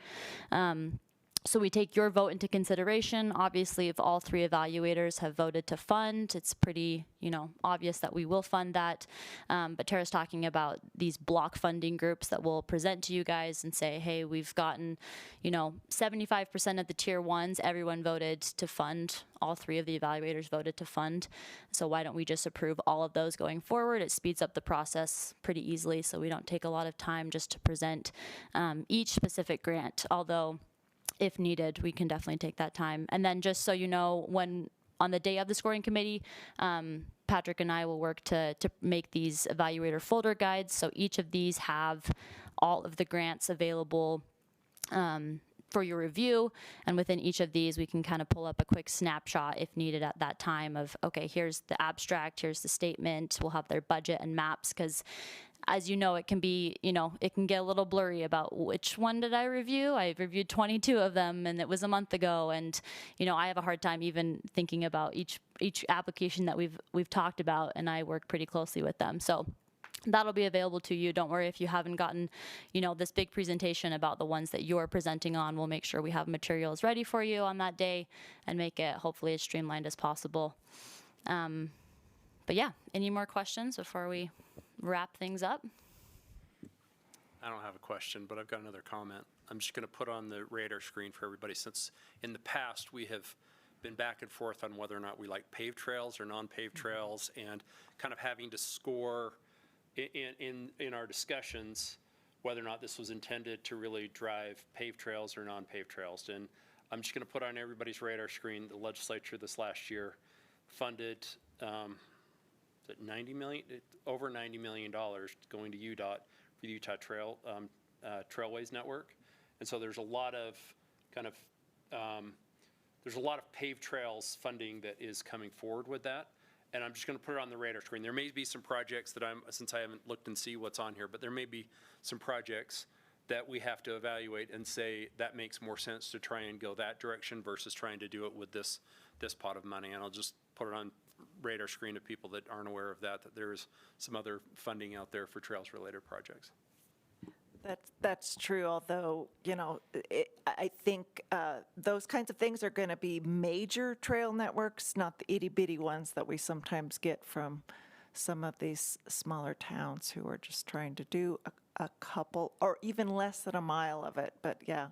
So we take your vote into consideration. Obviously, if all 3 evaluators have voted to fund, it's pretty, you know, obvious that we will fund that. But Tara's talking about these block funding groups that will present to you guys and say, hey, we've gotten, you know, 75% of the tier 1s, everyone voted to fund. All 3 of the evaluators voted to fund. So why don't we just approve all of those going forward? It speeds up the process pretty easily, so we don't take a lot of time just to present each specific grant, although if needed, we can definitely take that time. And then just so you know, when on the day of the scoring committee, Patrick and I will work to make these evaluator folder guides. So each of these have all of the grants available for your review. And within each of these, we can kind of pull up a quick snapshot if needed at that time of, okay, here's the abstract, here's the statement. We'll have their budget and maps, because as you know, it can be, you know, it can get a little blurry about which one did I review. I reviewed 22 of them, and it was a month ago. And, you know, I have a hard time even thinking about each application that we've talked about, and I work pretty closely with them. So that'll be available to you. Don't worry if you haven't gotten, you know, this big presentation about the ones that you're presenting on. We'll make sure we have materials ready for you on that day and make it hopefully as streamlined as possible. But yeah, any more questions before we wrap things up? I don't have a question, but I've got another comment. I'm just going to put on the radar screen for everybody, since in the past we have been back and forth on whether or not we like paved trails or non-paved trails, and kind of having to score in our discussions whether or not this was intended to really drive paved trails or non-paved trails. And I'm just going to put on everybody's radar screen, the legislature this last year funded is it 90 million, over $90 million going to UDOT for the Utah Trailways Network. And so there's a lot of there's a lot of paved trails funding that is coming forward with that. And I'm just going to put it on the radar screen. There may be some projects that since I haven't looked and see what's on here, but there may be some projects that we have to evaluate and say that makes more sense to try and go that direction versus trying to do it with this pot of money. And I'll just put it on radar screen to people that aren't aware of that there's some other funding out there for trails related projects. That's true, although, I think those kinds of things are going to be major trail networks, not the itty-bitty ones that we sometimes get from some of these smaller towns who are just trying to do a couple or even less than a mile of it, but yeah.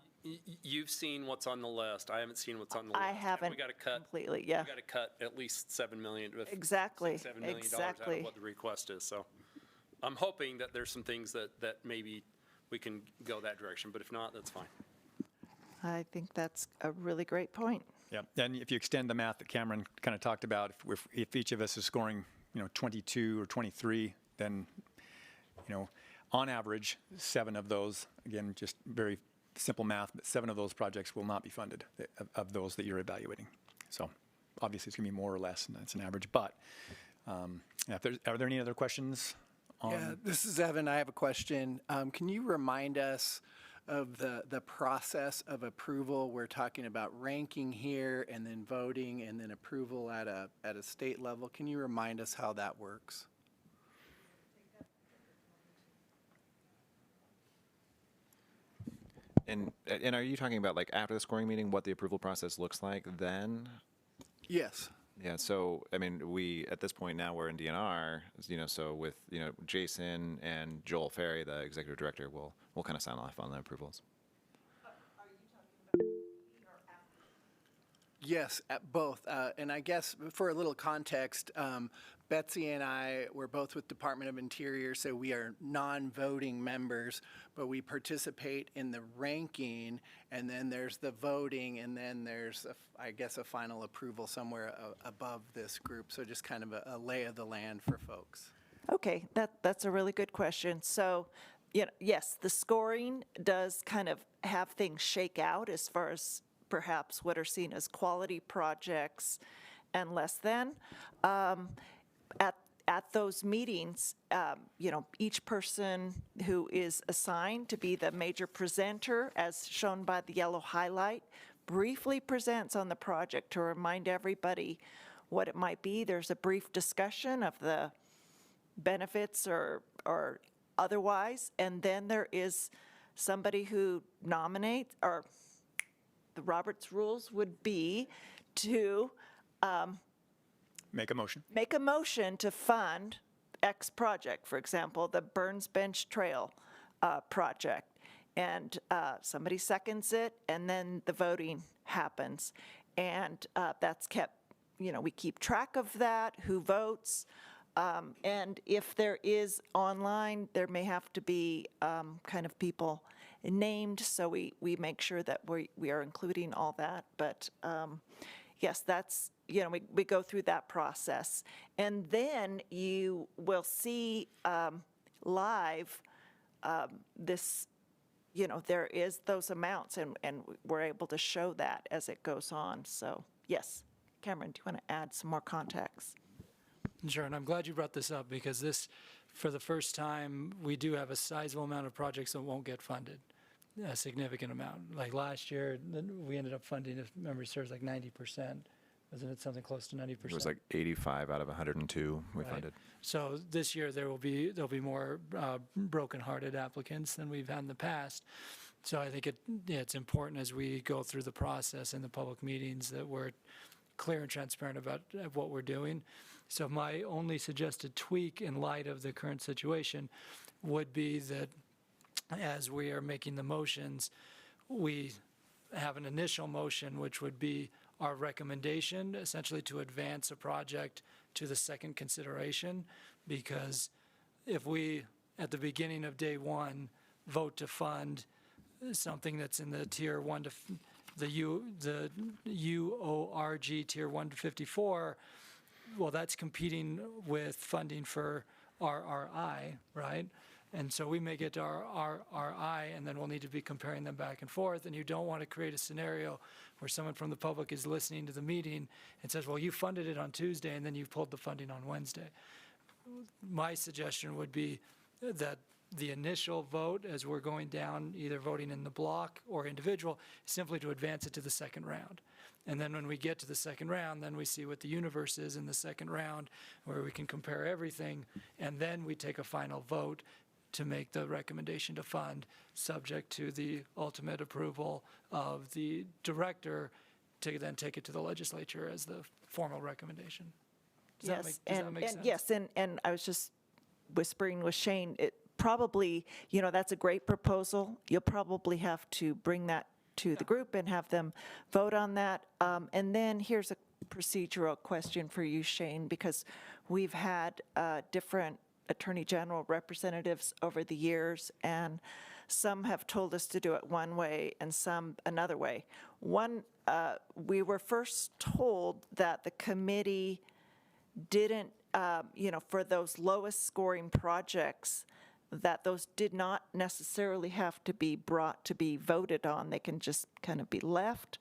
You've seen what's on the list. I haven't seen what's on the list. I haven't we got to cut completely, yeah. We got to cut at least $7 million. Exactly, $7 million exactly. out of what the request is. So I'm hoping that there's some things that maybe we can go that direction, but if not, that's fine. I think that's a really great point. Yeah, and if you extend the math that Cameron kind of talked about, if each of us is scoring, 22 or 23, then, on average, 7 of those, again, just very simple math, but 7 of those projects will not be funded of those that you're evaluating. So obviously it's going to be more or less, and that's an average. But are there any other questions? Yeah, this is Evan. I have a question. Can you remind us of the process of approval? We're talking about ranking here and then voting and then approval at a state level. Can you remind us how that works? And are you talking about like after the scoring meeting, what the approval process looks like then? Yes. Yeah, so, I mean, at this point now, we're in DNR, so with, Jason and Joel Ferry, the executive director, we'll kind of sign off on the approvals. Yes, at both. And I guess for a little context, Betsy and I were both with Department of Interior, so we are non-voting members, but we participate in the ranking, and then there's the voting, and then there's, I guess, a final approval somewhere above this group. So just kind of a lay of the land for folks. Okay, that's a really good question. So, yes, the scoring does kind of have things shake out as far as perhaps what are seen as quality projects and less than. At those meetings, each person who is assigned to be the major presenter, as shown by the yellow highlight, briefly presents on the project to remind everybody what it might be. There's a brief discussion of the benefits or otherwise, and then there is somebody who nominates, or the Roberts rules would be to make a motion. Make a motion to fund X project, for example, the Burns Bench Trail project. And somebody seconds it, and then the voting happens. And that's kept, we keep track of that, who votes. And if there is online, there may have to be kind of people named, so we make sure that we are including all that. But yes, that's, we go through that process. And then you will see live this, there is those amounts, and we're able to show that as it goes on. So yes, Cameron, do you want to add some more context? Sure, and I'm glad you brought this up because this, for the first time, we do have a sizable amount of projects that won't get funded, a significant amount. Like last year, we ended up funding, if memory serves, like 90%. Wasn't it something close to 90%? It was like 85 out of 102 we funded. So this year there'll be more broken-hearted applicants than we've had in the past. So I think it's important as we go through the process in the public meetings that we're clear and transparent about what we're doing. So my only suggested tweak in light of the current situation would be that as we are making the motions, we have an initial motion, which would be our recommendation, essentially to advance a project to the second consideration. Because if we, at the beginning of day one, vote to fund something that's in the tier 1 to the UORG tier 1 to 54, well, that's competing with funding for RRI, right? And so we may get to our RRI, and then we'll need to be comparing them back and forth. And you don't want to create a scenario where someone from the public is listening to the meeting and says, well, you funded it on Tuesday, and then you pulled the funding on Wednesday. My suggestion would be that the initial vote, as we're going down, either voting in the block or individual, is simply to advance it to the second round. And then when we get to the second round, then we see what the universe is in the second round, where we can compare everything, and then we take a final vote to make the recommendation to fund, subject to the ultimate approval of the director, to then take it to the legislature as the formal recommendation. Does that make sense? Yes, and I was just whispering with Shane, it probably, that's a great proposal. You'll probably have to bring that to the group and have them vote on that. And then here's a procedural question for you, Shane, because we've had different Attorney General representatives over the years, and some have told us to do it one way and some another way. We were first told that the committee didn't, for those lowest scoring projects, that those did not necessarily have to be brought to be voted on. They can just kind of be left.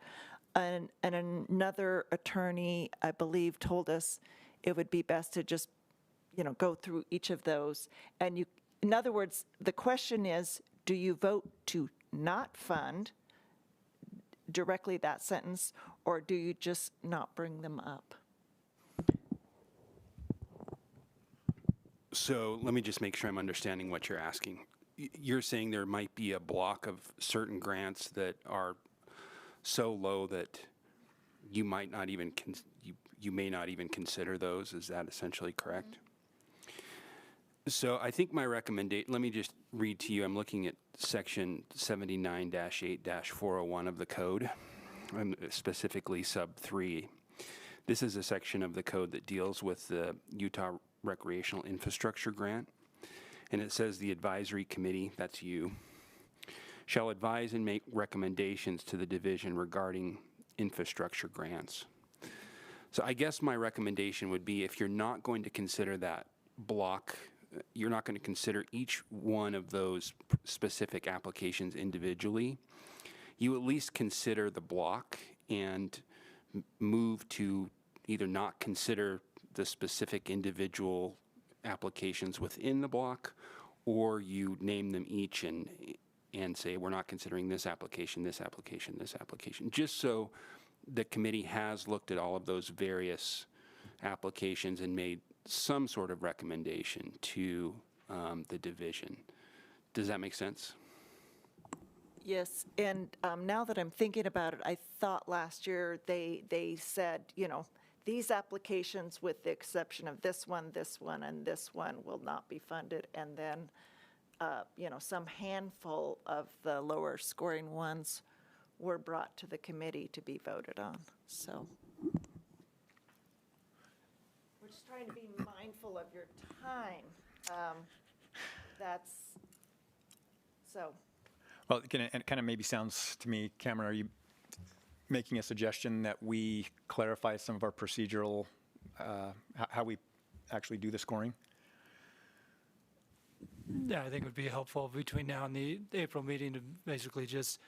And another attorney, I believe, told us it would be best to just, go through each of those. And in other words, the question is, do you vote to not fund directly that sentence, or do you just not bring them up? So let me just make sure I'm understanding what you're asking. You're saying there might be a block of certain grants that are so low that you might not even you may not even consider those. Is that essentially correct? Mm-hmm. So I think my recommendation, let me just read to you. I'm looking at section 79-8-401 of the code, specifically sub 3. This is a section of the code that deals with the Utah Recreational Infrastructure Grant. And it says the advisory committee, that's you, shall advise and make recommendations to the division regarding infrastructure grants. So I guess my recommendation would be, if you're not going to consider that block, you're not going to consider each one of those specific applications individually, you at least consider the block and move to either not consider the specific individual applications within the block, or you name them each and say, we're not considering this application, this application, this application, just so the committee has looked at all of those various applications and made some sort of recommendation to the division. Does that make sense? Yes, and now that I'm thinking about it, I thought last year they said, these applications, with the exception of this one, and this one, will not be funded. And then, some handful of the lower scoring ones were brought to the committee to be voted on. So we're just trying to be mindful of your time. Well, it kind of maybe sounds to me, Cameron, are you making a suggestion that we clarify some of our procedural, how we actually do the scoring? Yeah, I think it would be helpful between now and the April meeting to basically just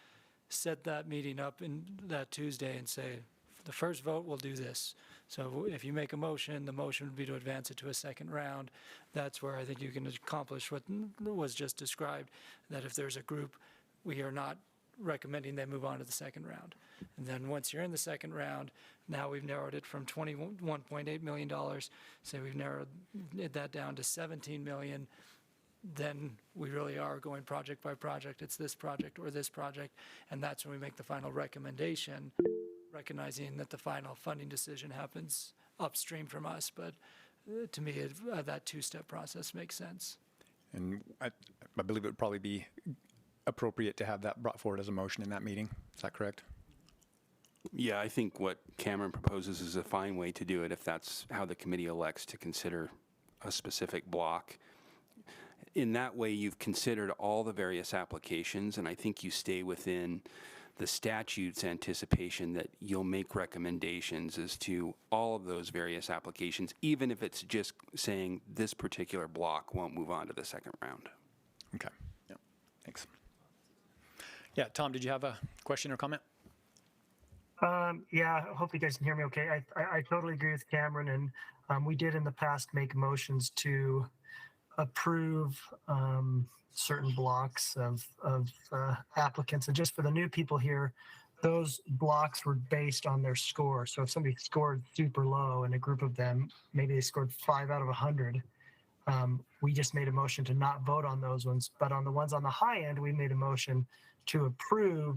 set that meeting up in that Tuesday and say, the first vote, we'll do this. So if you make a motion, the motion would be to advance it to a second round. That's where I think you can accomplish what was just described, that if there's a group, we are not recommending they move on to the second round. And then once you're in the second round, now we've narrowed it from $21.8 million, say we've narrowed that down to $17 million, then we really are going project by project. It's this project or this project, and that's when we make the final recommendation, recognizing that the final funding decision happens upstream from us. But to me, that two-step process makes sense. And I believe it would probably be appropriate to have that brought forward as a motion in that meeting. Is that correct? Yeah, I think what Cameron proposes is a fine way to do it if that's how the committee elects to consider a specific block. in that way, you've considered all the various applications, and I think you stay within the statute's anticipation that you'll make recommendations as to all of those various applications, even if it's just saying this particular block won't move on to the second round. Okay. Yeah. Thanks. Yeah, Tom, did you have a question or comment? Yeah, hopefully you guys can hear me okay. I totally agree with Cameron, and we did in the past make motions to approve certain blocks of applicants. And just for the new people here, those blocks were based on their score. So if somebody scored super low in a group of them, maybe they scored 5 out of 100, we just made a motion to not vote on those ones. But on the ones on the high end, we made a motion to approve,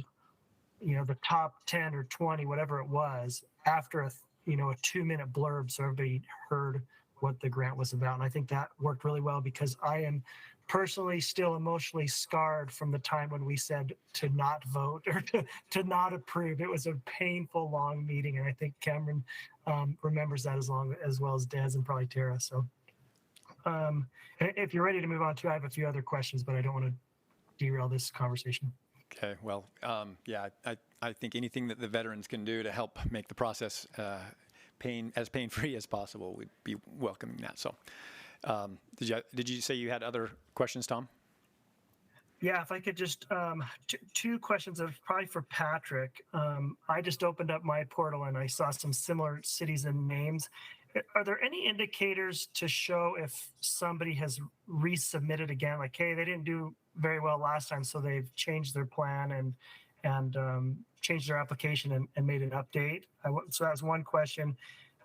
the top 10 or 20, whatever it was, after a 2-minute blurb, so everybody heard what the grant was about. And I think that worked really well, because I am personally still emotionally scarred from the time when we said to not vote or to not approve. It was a painful, long meeting, and I think Cameron remembers that as well as Des and probably Tara. So if you're ready to move on, too, I have a few other questions, but I don't want to derail this conversation. Okay, well, yeah, I think anything that the veterans can do to help make the process as pain-free as possible, we'd be welcoming that. So did you say you had other questions, Tom? Yeah, if I could just, two questions of probably for Patrick. I just opened up my portal and I saw some similar cities and names. Are there any indicators to show if somebody has resubmitted again? Like, hey, they didn't do very well last time, so they've changed their plan and changed their application and made an update. So that's one question.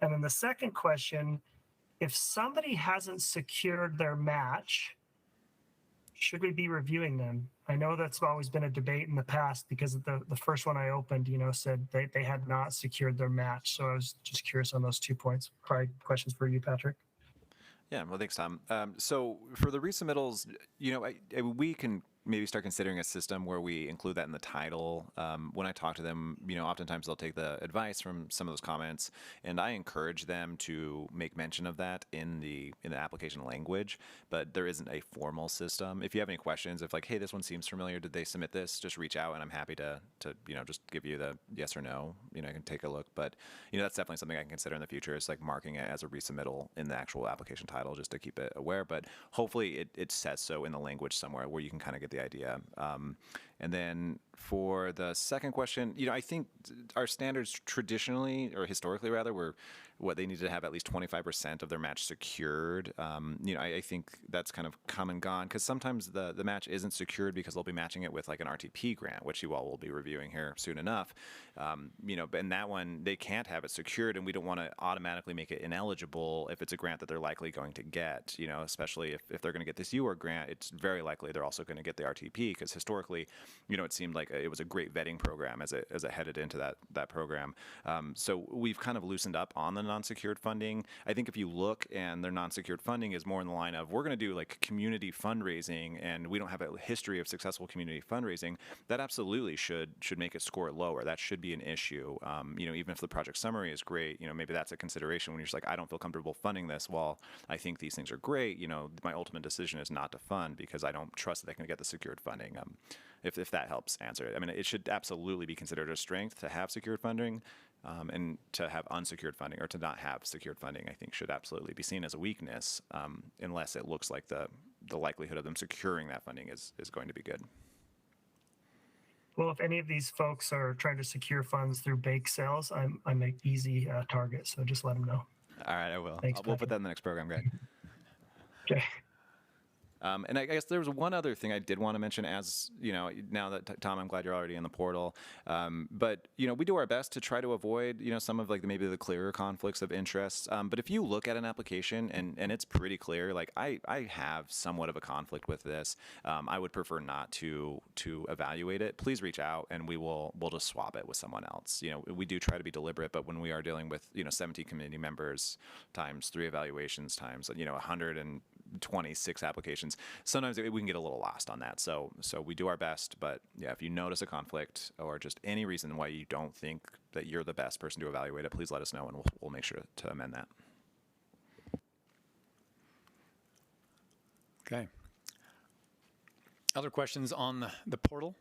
And then the second question, if somebody hasn't secured their match, should we be reviewing them? I know that's always been a debate in the past, because the first one I opened, said they had not secured their match. So I was just curious on those 2 points. Probably questions for you, Patrick. Yeah, well, thanks, Tom. So for the resubmittals, we can maybe start considering a system where we include that in the title. When I talk to them, oftentimes they'll take the advice from some of those comments, and I encourage them to make mention of that in the application language, but there isn't a formal system. If you have any questions, if like, hey, this one seems familiar, did they submit this? Just reach out, and I'm happy to just give you the yes or no. I can take a look, but that's definitely something I can consider in the future, is like marking it as a resubmittal in the actual application title, just to keep it aware. But hopefully it says so in the language somewhere where you can kind of get the idea. And then for the second question, I think our standards traditionally, or historically rather, were what they needed to have at least 25% of their match secured. I think that's kind of come and gone, because sometimes the match isn't secured because they'll be matching it with like an RTP grant, which you all will be reviewing here soon enough. But in that one, they can't have it secured, and we don't want to automatically make it ineligible if it's a grant that they're likely going to get, especially if they're going to get this UR grant, it's very likely they're also going to get the RTP, because historically, it seemed like it was a great vetting program as it headed into that program. So we've kind of loosened up on the non-secured funding. I think if you look, and their non-secured funding is more in the line of, we're going to do like community fundraising, and we don't have a history of successful community fundraising, that absolutely should make it score lower. That should be an issue. Even if the project summary is great, maybe that's a consideration when you're just like, I don't feel comfortable funding this. Well, I think these things are great. My ultimate decision is not to fund because I don't trust that they can get the secured funding. If that helps answer it. I mean, it should absolutely be considered a strength to have secured funding, and to have unsecured funding, or to not have secured funding, I think should absolutely be seen as a weakness, unless it looks like the likelihood of them securing that funding is going to be good. Well, if any of these folks are trying to secure funds through bake sales, I'm an easy target, so just let them know. All right, I will. Thanks, We'll put that in the next program, Greg. Okay. And I guess there was one other thing I did want to mention, as now that Tom, I'm glad you're already in the portal. But we do our best to try to avoid some of maybe the clearer conflicts of interest. But if you look at an application and it's pretty clear, like I have somewhat of a conflict with this, I would prefer not to evaluate it. Please reach out, and we'll just swap it with someone else. We do try to be deliberate, but when we are dealing with 17 committee members times 3 evaluations times 126 applications, sometimes we can get a little lost on that. So we do our best, but yeah, if you notice a conflict or just any reason why you don't think that you're the best person to evaluate it, please let us know, and we'll make sure to amend that. Okay. Other questions on the portal?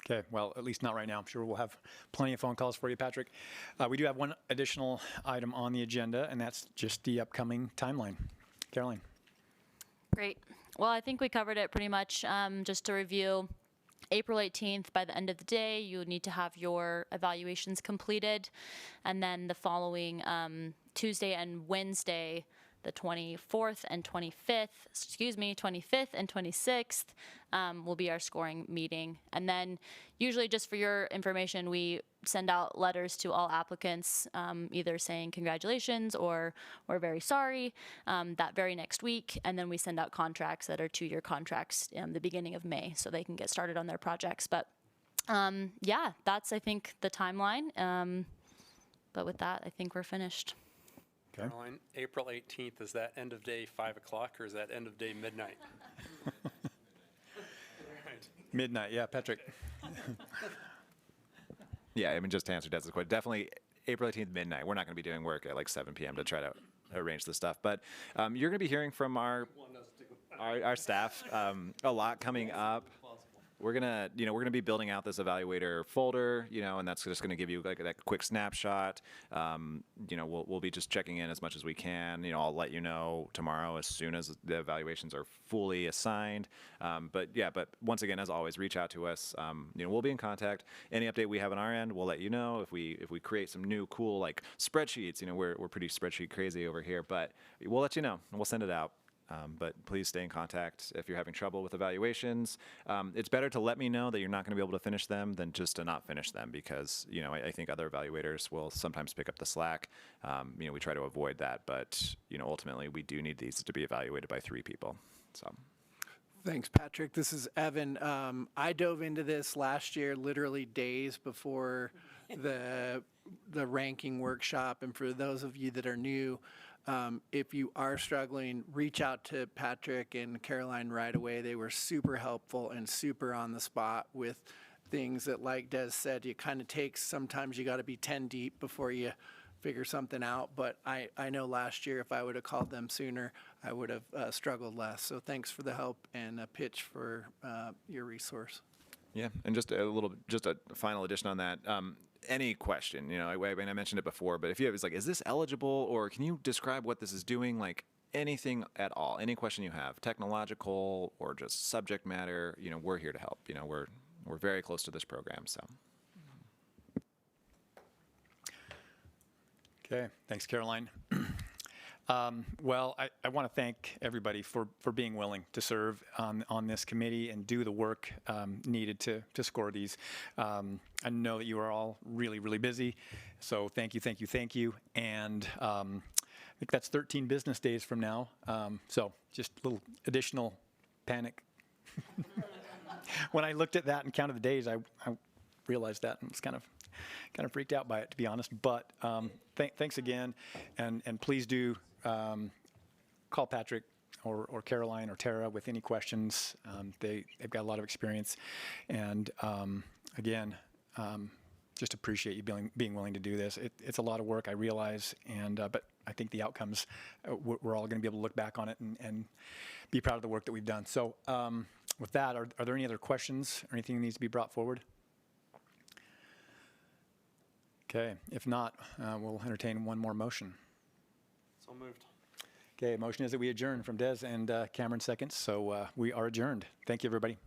Okay, well, at least not right now. I'm sure we'll have plenty of phone calls for you, Patrick. We do have one additional item on the agenda, and that's just the upcoming timeline. Caroline. Great. Well, I think we covered it pretty much. Just to review, April 18th, by the end of the day, you need to have your evaluations completed. And then the following Tuesday and Wednesday, the 24th and 25th, 25th and 26th will be our scoring meeting. And then usually, just for your information, we send out letters to all applicants, either saying congratulations or we're very sorry that very next week. And then we send out contracts that are 2-year contracts in the beginning of May so they can get started on their projects. But yeah, that's, I think, the timeline. But with that, I think we're finished. Okay. Caroline, April 18th, is that end of day 5 o'clock or is that end of day midnight? Midnight, yeah, Patrick. Yeah, I mean, just to answer Dez's question, definitely April 18th, midnight. We're not going to be doing work at like 7 p.m. to try to arrange this stuff. But you're going to be hearing from our staff a lot coming up. We're gonna be building out this evaluator folder, and that's just gonna give you like that quick snapshot. We'll be just checking in as much as we can. I'll let you know tomorrow as soon as the evaluations are fully assigned. But once again, as always, reach out to us. We'll be in contact. Any update we have on our end, we'll let you know. If we create some new cool like spreadsheets, we're pretty spreadsheet crazy over here, but we'll let you know and we'll send it out. But please stay in contact if you're having trouble with evaluations. It's better to let me know that you're not going to be able to finish them than just to not finish them because, I think other evaluators will sometimes pick up the slack. We try to avoid that, but, ultimately we do need these to be evaluated by 3 people. So. Thanks, Patrick. This is Evan. I dove into this last year, literally days before the ranking workshop. And for those of you that are new, if you are struggling, reach out to Patrick and Caroline right away. They were super helpful and super on the spot with things that, like Des said, you kind of take, sometimes you got to be 10 deep before you figure something out. But I know last year, if I would have called them sooner, I would have struggled less. So thanks for the help and a pitch for your resource. Yeah, and just a final addition on that. Any question, I mentioned it before, but if you have, it's like, is this eligible, or can you describe what this is doing? Like anything at all, any question you have, technological or just subject matter, we're here to help. We're very close to this program, so. Okay, thanks, Caroline. Well, I want to thank everybody for being willing to serve on this committee and do the work needed to score these. I know that you are all really, really busy, so thank you. And I think that's 13 business days from now, so just a little additional panic. When I looked at that and counted the days, I realized that and was kind of freaked out by it, to be honest. But thanks again, and please do call Patrick or Caroline or Tara with any questions. They've got a lot of experience, and again, just appreciate you being willing to do this. It's a lot of work, I realize, and but I think the outcomes, we're all going to be able to look back on it and be proud of the work that we've done. So with that, are there any other questions or anything that needs to be brought forward? Okay, if not, we'll entertain one more motion. So moved. Okay, motion is that we adjourn from Des and Cameron seconds, so we are adjourned. Thank you, everybody.